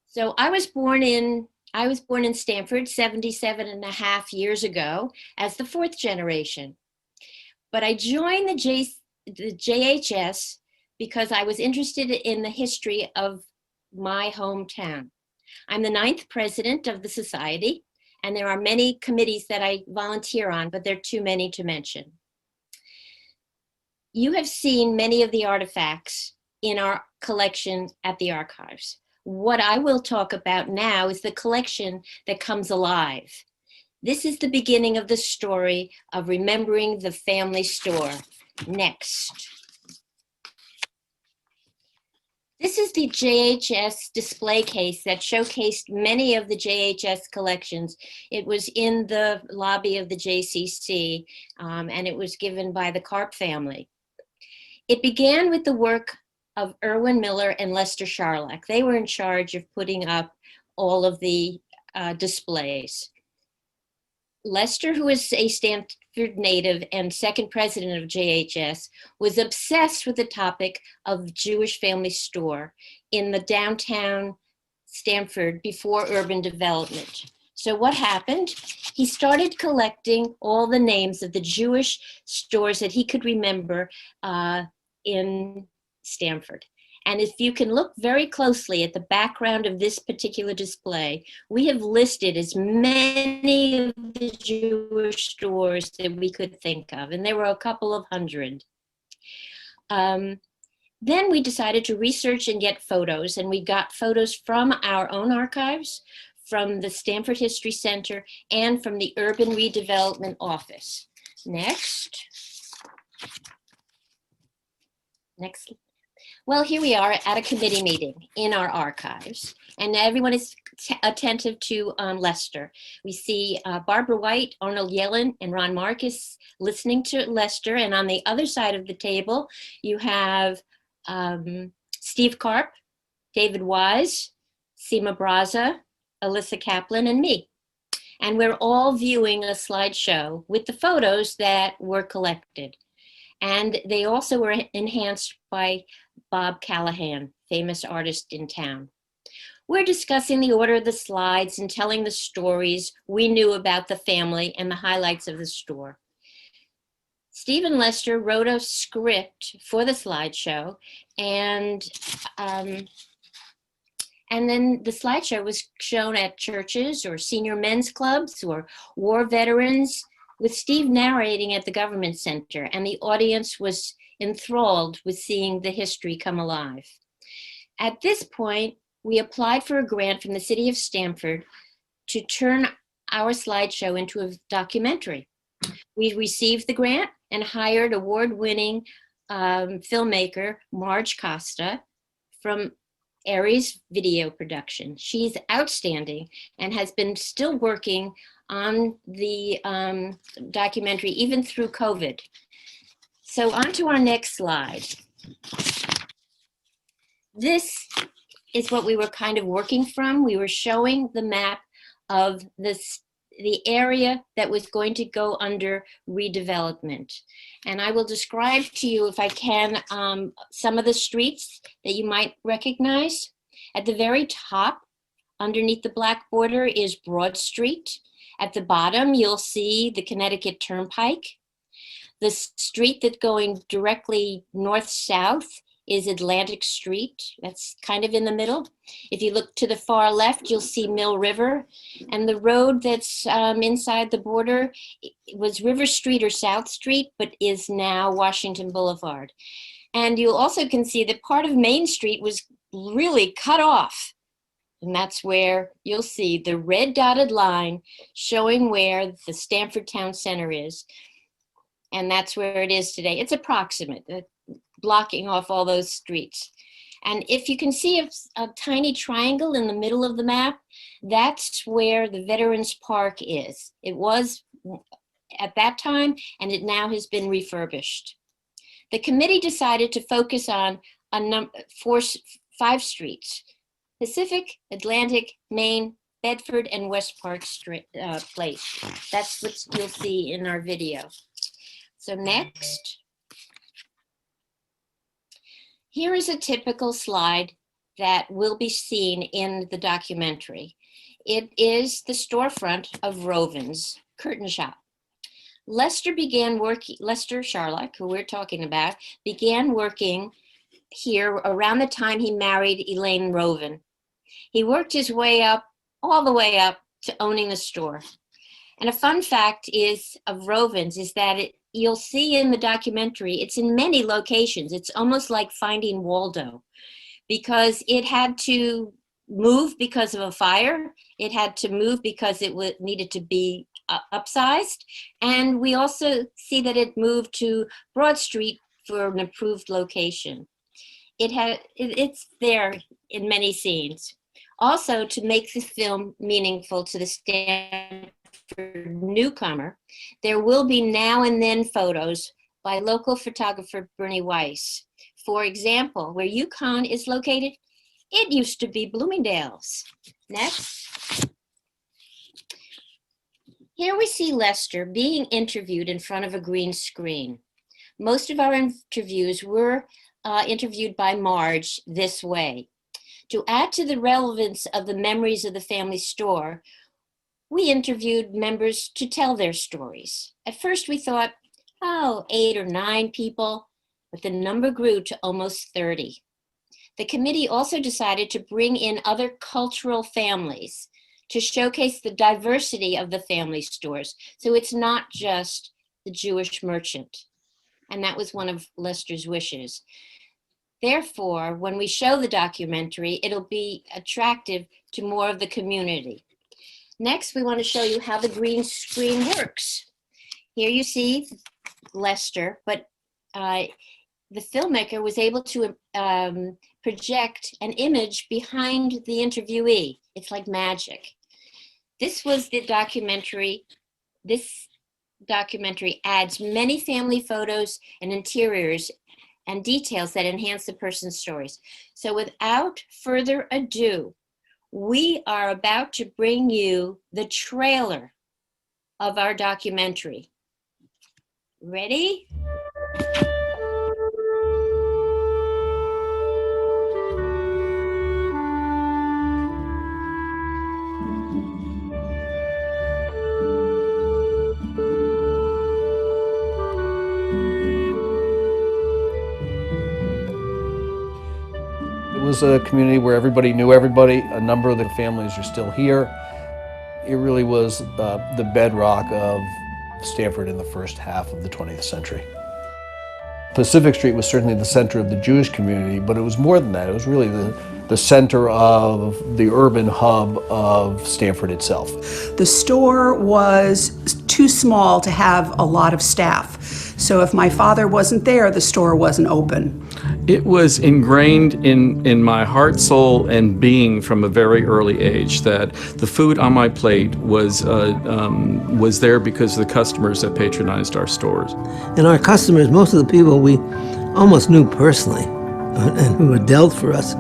So I was born in Stamford 77.5 years ago as the 4th generation. But I joined the JHS because I was interested in the history of my hometown. I'm the 9th president of the society, and there are many committees that I volunteer on, but there are too many to mention. You have seen many of the artifacts in our collection at the archives. What I will talk about now is the collection that comes alive. This is the beginning of the story of remembering the family store. Next. This is the JHS display case that showcased many of the JHS collections. It was in the lobby of the JCC, and it was given by the Karp family. It began with the work of Erwin Miller and Lester Charlock. They were in charge of putting up all of the displays. Lester, who is a Stanford native and 2nd president of JHS, was obsessed with the topic of Jewish family store in the downtown Stamford before urban development. So what happened? He started collecting all the names of the Jewish stores that he could remember in Stamford. And if you can look very closely at the background of this particular display, we have listed as many of the Jewish stores that we could think of, and there were a couple of hundred. Then we decided to research and get photos, and we got photos from our own archives, from the Stamford History Center, and from the Urban Redevelopment Office. Next. Well, here we are at a committee meeting in our archives, and everyone is attentive to Lester. We see Barbara White, Arnold Yellen, and Ron Marcus listening to Lester, and on the other side of the table, you have Steve Karp, David Wise, Seema Braza, Alyssa Kaplan, and me. And we're all viewing a slideshow with the photos that were collected. And they also were enhanced by Bob Callahan, famous artist in town. We're discussing the order of the slides and telling the stories we knew about the family and the highlights of the store. Stephen Lester wrote a script for the slideshow, and then the slideshow was shown at churches or senior men's clubs or war veterans, with Steve narrating at the government center, and the audience was enthralled with seeing the history come alive. At this point, we applied for a grant from the city of Stamford to turn our slideshow into a documentary. We received the grant and hired award-winning filmmaker Marge Costa from Aries Video Production. She's outstanding and has been still working on the documentary even through COVID. So on to our next slide. This is what we were kind of working from. We were showing the map of the area that was going to go under redevelopment. And I will describe to you, if I can, some of the streets that you might recognize. At the very top, underneath the black border, is Broad Street. At the bottom, you'll see the Connecticut Turnpike. The street that's going directly north-south is Atlantic Street. That's kind of in the middle. If you look to the far left, you'll see Mill River. And the road that's inside the border was River Street or South Street, but is now Washington Boulevard. And you also can see that part of Main Street was really cut off. And that's where you'll see the red dotted line showing where the Stamford Town Center is. And that's where it is today. It's approximate, blocking off all those streets. And if you can see a tiny triangle in the middle of the map, that's where the Veterans Park is. It was at that time, and it now has been refurbished. The committee decided to focus on 5 streets: Pacific, Atlantic, Main, Bedford, and West Park Place. That's what you'll see in our video. So next. Here is a typical slide that will be seen in the documentary. It is the storefront of Rovin's Curtain Shop. Lester Sharlock, who we're talking about, began working here around the time he married Elaine Rovin. He worked his way up, all the way up to owning the store. And a fun fact of Rovin's is that you'll see in the documentary, it's in many locations. It's almost like Finding Waldo, because it had to move because of a fire. It had to move because it needed to be upsized. And we also see that it moved to Broad Street for an improved location. It's there in many scenes. Also, to make the film meaningful to the Stanford newcomer, there will be now and then photos by local photographer Bernie Weiss. For example, where Yukon is located, it used to be Bloomingdale's. Next. Here we see Lester being interviewed in front of a green screen. Most of our interviews were interviewed by Marge this way. To add to the relevance of the memories of the family store, we interviewed members to tell their stories. At first we thought, 8 or 9 people, but the number grew to almost 30. The committee also decided to bring in other cultural families to showcase the diversity of the family stores. So it's not just the Jewish merchant. And that was one of Lester's wishes. Therefore, when we show the documentary, it'll be attractive to more of the community. Next, we want to show you how the green screen works. Here you see Lester, but the filmmaker was able to project an image behind the interviewee. It's like magic. This was the documentary. This documentary adds many family photos and interiors and details that enhance the person's stories. So without further ado, we are about to bring you the trailer of our documentary. Ready? It was a community where everybody knew everybody. A number of the families are still here. It really was the bedrock of Stamford in the first half of the 20th century. Pacific Street was certainly the center of the Jewish community, but it was more than that. It was really the center of the urban hub of Stamford itself. The store was too small to have a lot of staff. So if my father wasn't there, the store wasn't open. It was ingrained in my heart, soul, and being from a very early age that the food on my plate was there because of the customers that patronized our stores. And our customers, most of the people we almost knew personally and who had dealt for us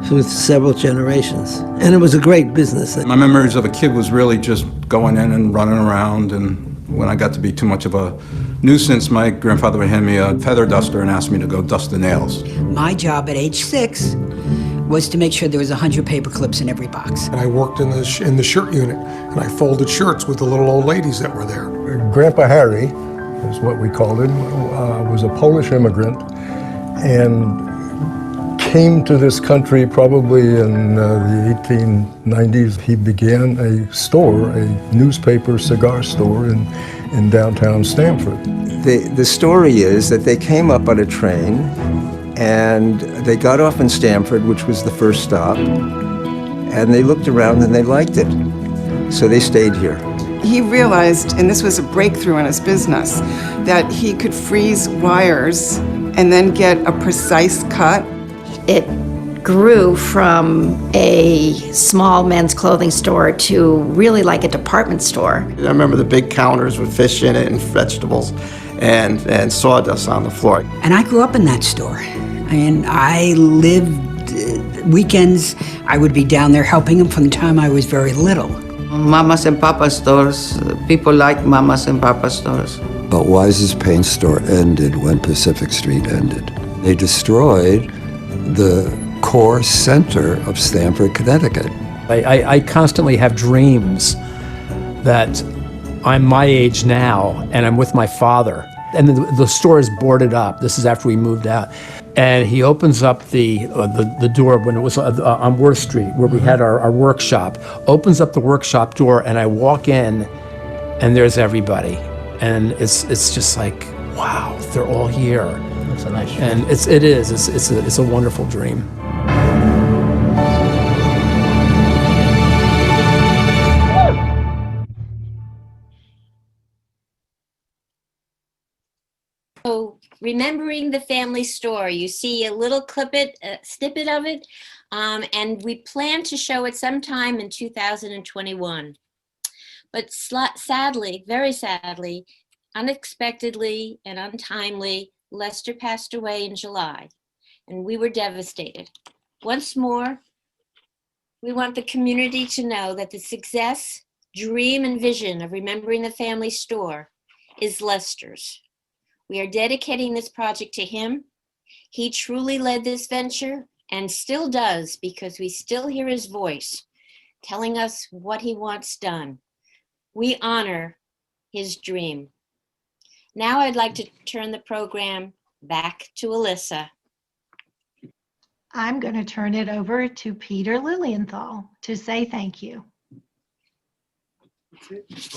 through several generations. And it was a great business. My memories of a kid was really just going in and running around, and when I got to be too much of a nuisance, my grandfather would hand me a feather duster and ask me to go dust the nails. My job at age 6 was to make sure there was 100 paper clips in every box. And I worked in the shirt unit, and I folded shirts with the little old ladies that were there. Grandpa Harry, is what we called him, was a Polish immigrant, and came to this country probably in the 1890s. He began a store, a newspaper cigar store in downtown Stamford. The story is that they came up on a train and they got off in Stamford, which was the first stop, and they looked around and they liked it. So they stayed here. He realized, and this was a breakthrough in his business, that he could freeze wires and then get a precise cut. It grew from a small men's clothing store to really like a department store. I remember the big counters with fish in it and vegetables and sawdust on the floor. And I grew up in that store. And I lived weekends. I would be down there helping him from the time I was very little. Mamas and Papa stores, people like Mamas and Papa stores. But Wise's paint store ended when Pacific Street ended. They destroyed the core center of Stamford, Connecticut. I constantly have dreams that I'm my age now and I'm with my father. And the store is boarded up. This is after we moved out. And he opens up the door when it was on Worth Street where we had our workshop, opens up the workshop door, and I walk in and there's everybody. And it's just like, wow, they're all here. That's a nice dream. And it's a wonderful dream. So remembering the family store, you see a little snippet of it, and we plan to show it sometime in 2021. But sadly, very sadly, unexpectedly and untimely, Lester passed away in July, and we were devastated. Once more, we want the community to know that the success, dream, and vision of remembering the family store is Lester's. We are dedicating this project to him. He truly led this venture, and still does, because we still hear his voice telling us what he wants done. We honor his dream. Now I'd like to turn the program back to Alyssa. I'm going to turn it over to Peter Lilienthal to say thank you.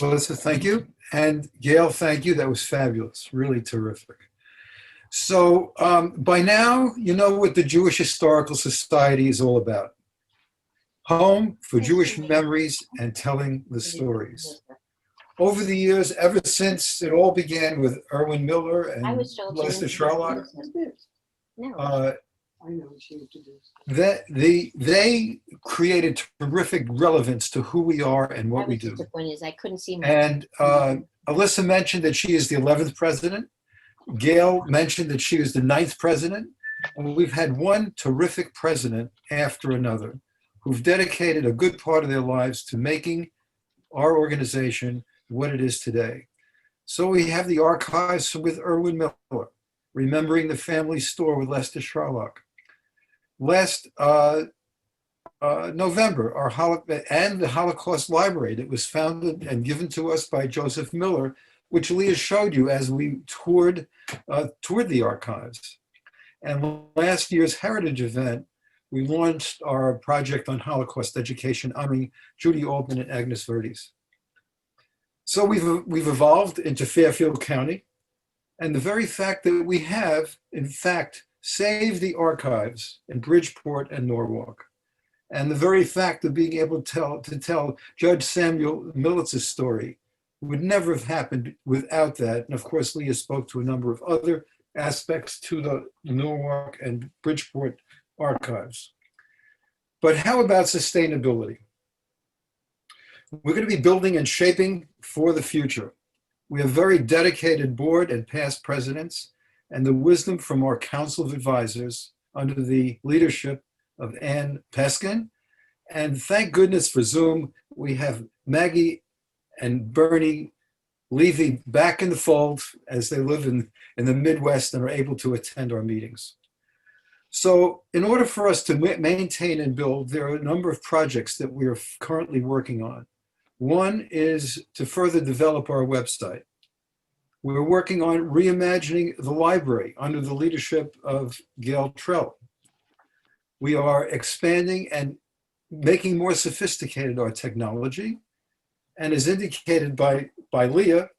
Melissa, thank you. And Gail, thank you. That was fabulous. Really terrific. So by now, you know what the Jewish Historical Society is all about. Home for Jewish memories and telling the stories. Over the years, ever since it all began with Erwin Miller and Lester Sherlock, they created terrific relevance to who we are and what we do. I couldn't see my And Alyssa mentioned that she is the 11th president. Gail mentioned that she was the 9th president. And we've had one terrific president after another who've dedicated a good part of their lives to making our organization what it is today. So we have the archives with Erwin Miller, remembering the family store with Lester Sherlock. Last November, and the Holocaust Library that was founded and given to us by Joseph Miller, which Leah showed you as we toured the archives. And last year's Heritage event, we launched our project on Holocaust education, honoring Judy Altman and Agnes Verdes. So we've evolved into Fairfield County, and the very fact that we have, in fact, saved the archives in Bridgeport and Norwalk, and the very fact of being able to tell Judge Samuel Militz's story would never have happened without that. And of course, Leah spoke to a number of other aspects to the Norwalk and Bridgeport archives. But how about sustainability? We're going to be building and shaping for the future. We have a very dedicated board and past presidents, and the wisdom from our council of advisors under the leadership of Ann Peskin. And thank goodness for Zoom, we have Maggie and Bernie Levy back in the fold as they live in the Midwest and are able to attend our meetings. So in order for us to maintain and build, there are a number of projects that we are currently working on. One is to further develop our website. We're working on reimagining the library under the leadership of Gail Trell. We are expanding and making more sophisticated our technology. And as indicated by Leah,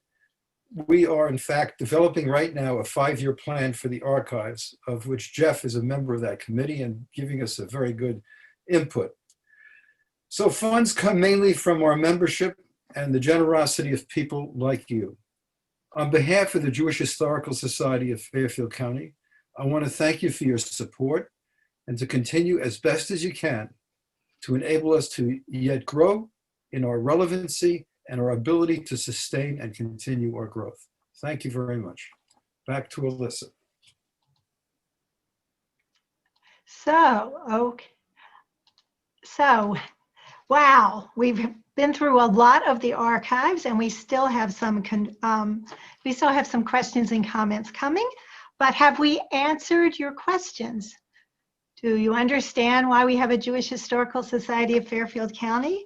we are in fact developing right now a 5-year plan for the archives, of which Jeff is a member of that committee and giving us a very good input. So funds come mainly from our membership and the generosity of people like you. On behalf of the Jewish Historical Society of Fairfield County, I want to thank you for your support and to continue as best as you can to enable us to yet grow in our relevancy and our ability to sustain and continue our growth. Thank you very much. Back to Alyssa. So, wow, we've been through a lot of the archives, and we still have some questions and comments coming. But have we answered your questions? Do you understand why we have a Jewish Historical Society of Fairfield County?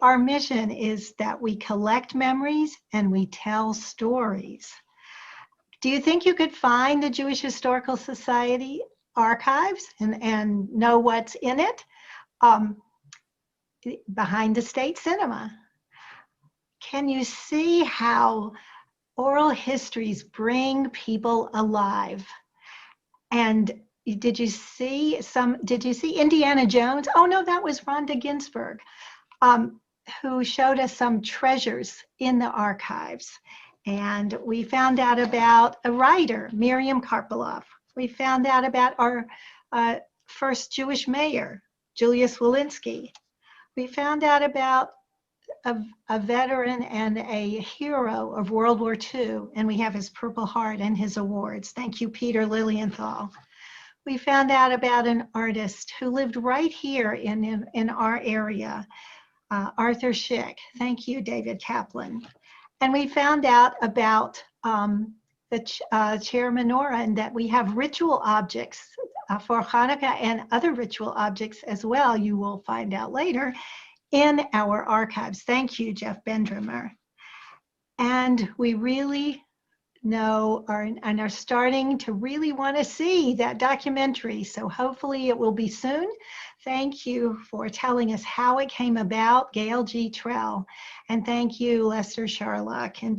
Our mission is that we collect memories and we tell stories. Do you think you could find the Jewish Historical Society archives and know what's in it? Behind the State Cinema. Can you see how oral histories bring people alive? And did you see Indiana Jones? Oh no, that was Rhonda Ginsburg, who showed us some treasures in the archives. And we found out about a writer, Miriam Karpeloff. We found out about our first Jewish mayor, Julius Walensky. We found out about a veteran and a hero of World War II, and we have his Purple Heart and his awards. Thank you, Peter Lilienthal. We found out about an artist who lived right here in our area, Arthur Schick. Thank you, David Kaplan. And we found out about the chair menorah, and that we have ritual objects for Hanukkah and other ritual objects as well, you will find out later, in our archives. Thank you, Jeff Bendrimer. And we really know and are starting to really want to see that documentary. So hopefully it will be soon. Thank you for telling us how it came about, Gail G. Trell. And thank you, Lester Sharlock, in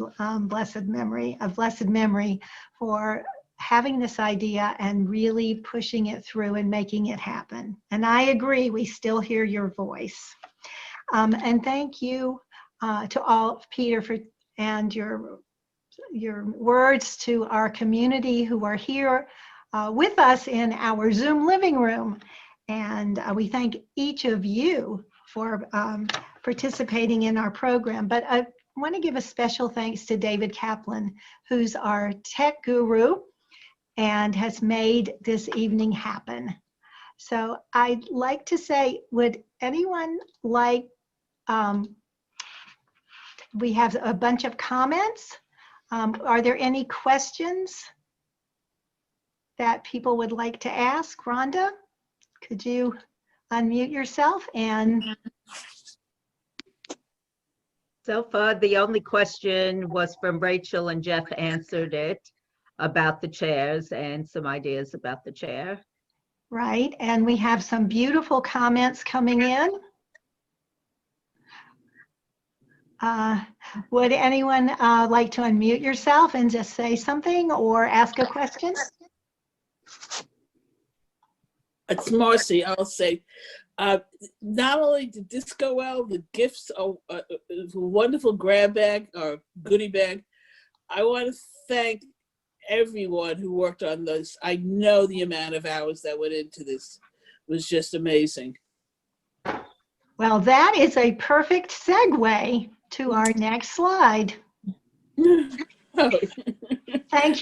blessed memory, for having this idea and really pushing it through and making it happen. And I agree, we still hear your voice. And thank you to all, Peter, and your words to our community who are here with us in our Zoom living room. And we thank each of you for participating in our program. But I want to give a special thanks to David Kaplan, who's our tech guru and has made this evening happen. So I'd like to say, would anyone like, we have a bunch of comments. Are there any questions that people would like to ask? Rhonda, could you unmute yourself? And So far, the only question was from Rachel, and Jeff answered it about the chairs and some ideas about the chair. right, and we have some beautiful comments coming in. Would anyone like to unmute yourself and just say something or ask a question? It's Marcy. I'll say, not only did this go well, the gifts are a wonderful grab bag or goodie bag. I want to thank everyone who worked on this. I know the amount of hours that went into this was just amazing. Well, that is a perfect segue to our next slide. Thank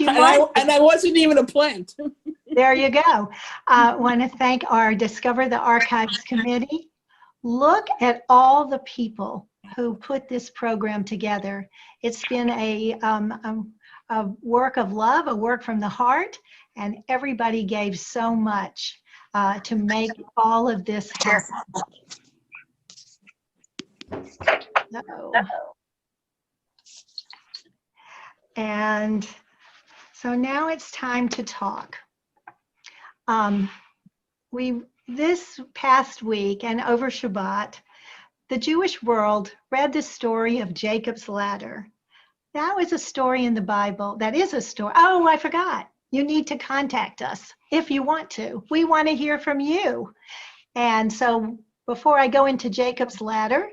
you. And I wasn't even a plant. There you go. I want to thank our Discover the Archives committee. Look at all the people who put this program together. It's been a work of love, a work from the heart, and everybody gave so much to make all of this happen. And so now it's time to talk. This past week and over Shabbat, the Jewish world read the story of Jacob's ladder. That was a story in the Bible. That is a story. Oh, I forgot. You need to contact us if you want to. We want to hear from you. And so before I go into Jacob's ladder,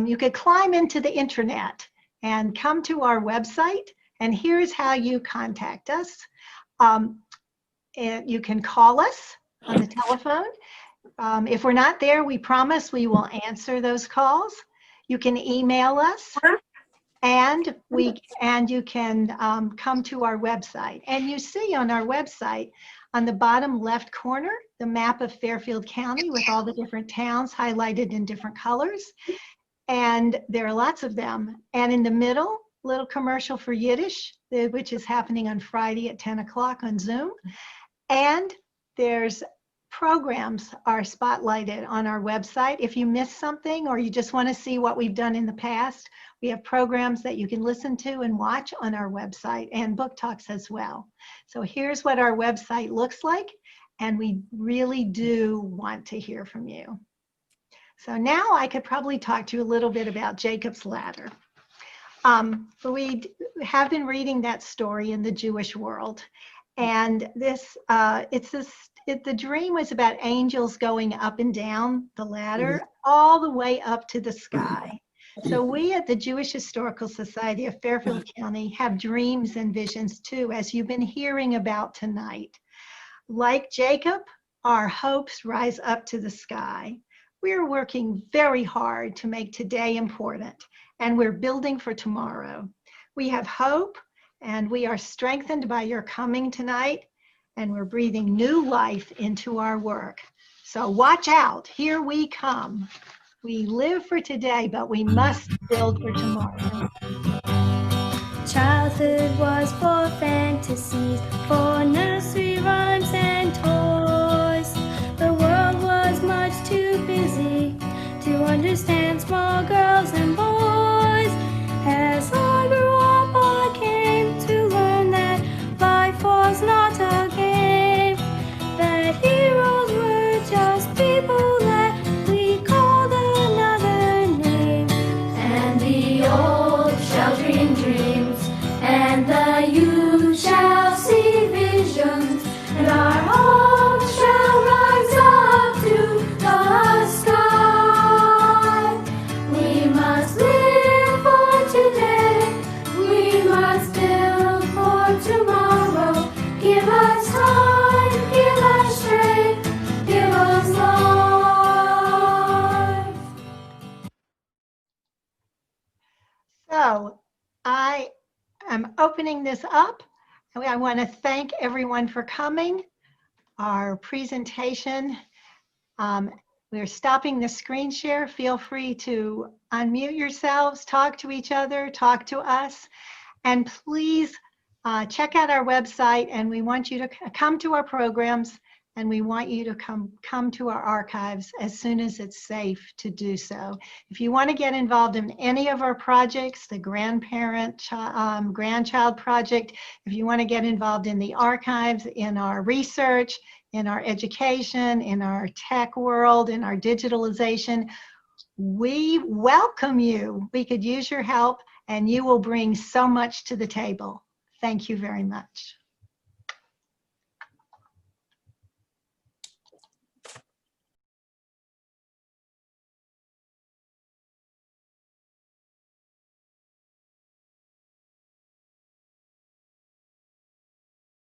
you could climb into the internet and come to our website, and here's how you contact us. And you can call us on the telephone. If we're not there, we promise we will answer those calls. You can email us, and you can come to our website. And you see on our website, on the bottom left corner, the map of Fairfield County with all the different towns highlighted in different colors. And there are lots of them. And in the middle, little commercial for Yiddish, which is happening on Friday at 10 o'clock on Zoom. And there's programs are spotlighted on our website. If you missed something or you just want to see what we've done in the past, we have programs that you can listen to and watch on our website, and book talks as well. So here's what our website looks like, and we really do want to hear from you. So now I could probably talk to you a little bit about Jacob's ladder. We have been reading that story in the Jewish world, and the dream was about angels going up and down the ladder all the way up to the sky. So we at the Jewish Historical Society of Fairfield County have dreams and visions too, as you've been hearing about tonight. Like Jacob, our hopes rise up to the sky. We're working very hard to make today important, and we're building for tomorrow. We have hope, and we are strengthened by your coming tonight, and we're breathing new life into our work. So watch out, here we come. We live for today, but we must build for tomorrow. Childhood was for fantasies, for nursery rhymes and toys. opening this up. I want to thank everyone for coming. Our presentation, we're stopping the screen share. Feel free to unmute yourselves, talk to each other, talk to us, and please check out our website. And we want you to come to our programs, and we want you to come to our archives as soon as it's safe to do so. If you want to get involved in any of our projects, the Grandparent, Grandchild project, if you want to get involved in the archives, in our research, in our education, in our tech world, in our digitalization, we welcome you. We could use your help, and you will bring so much to the table. Thank you very much.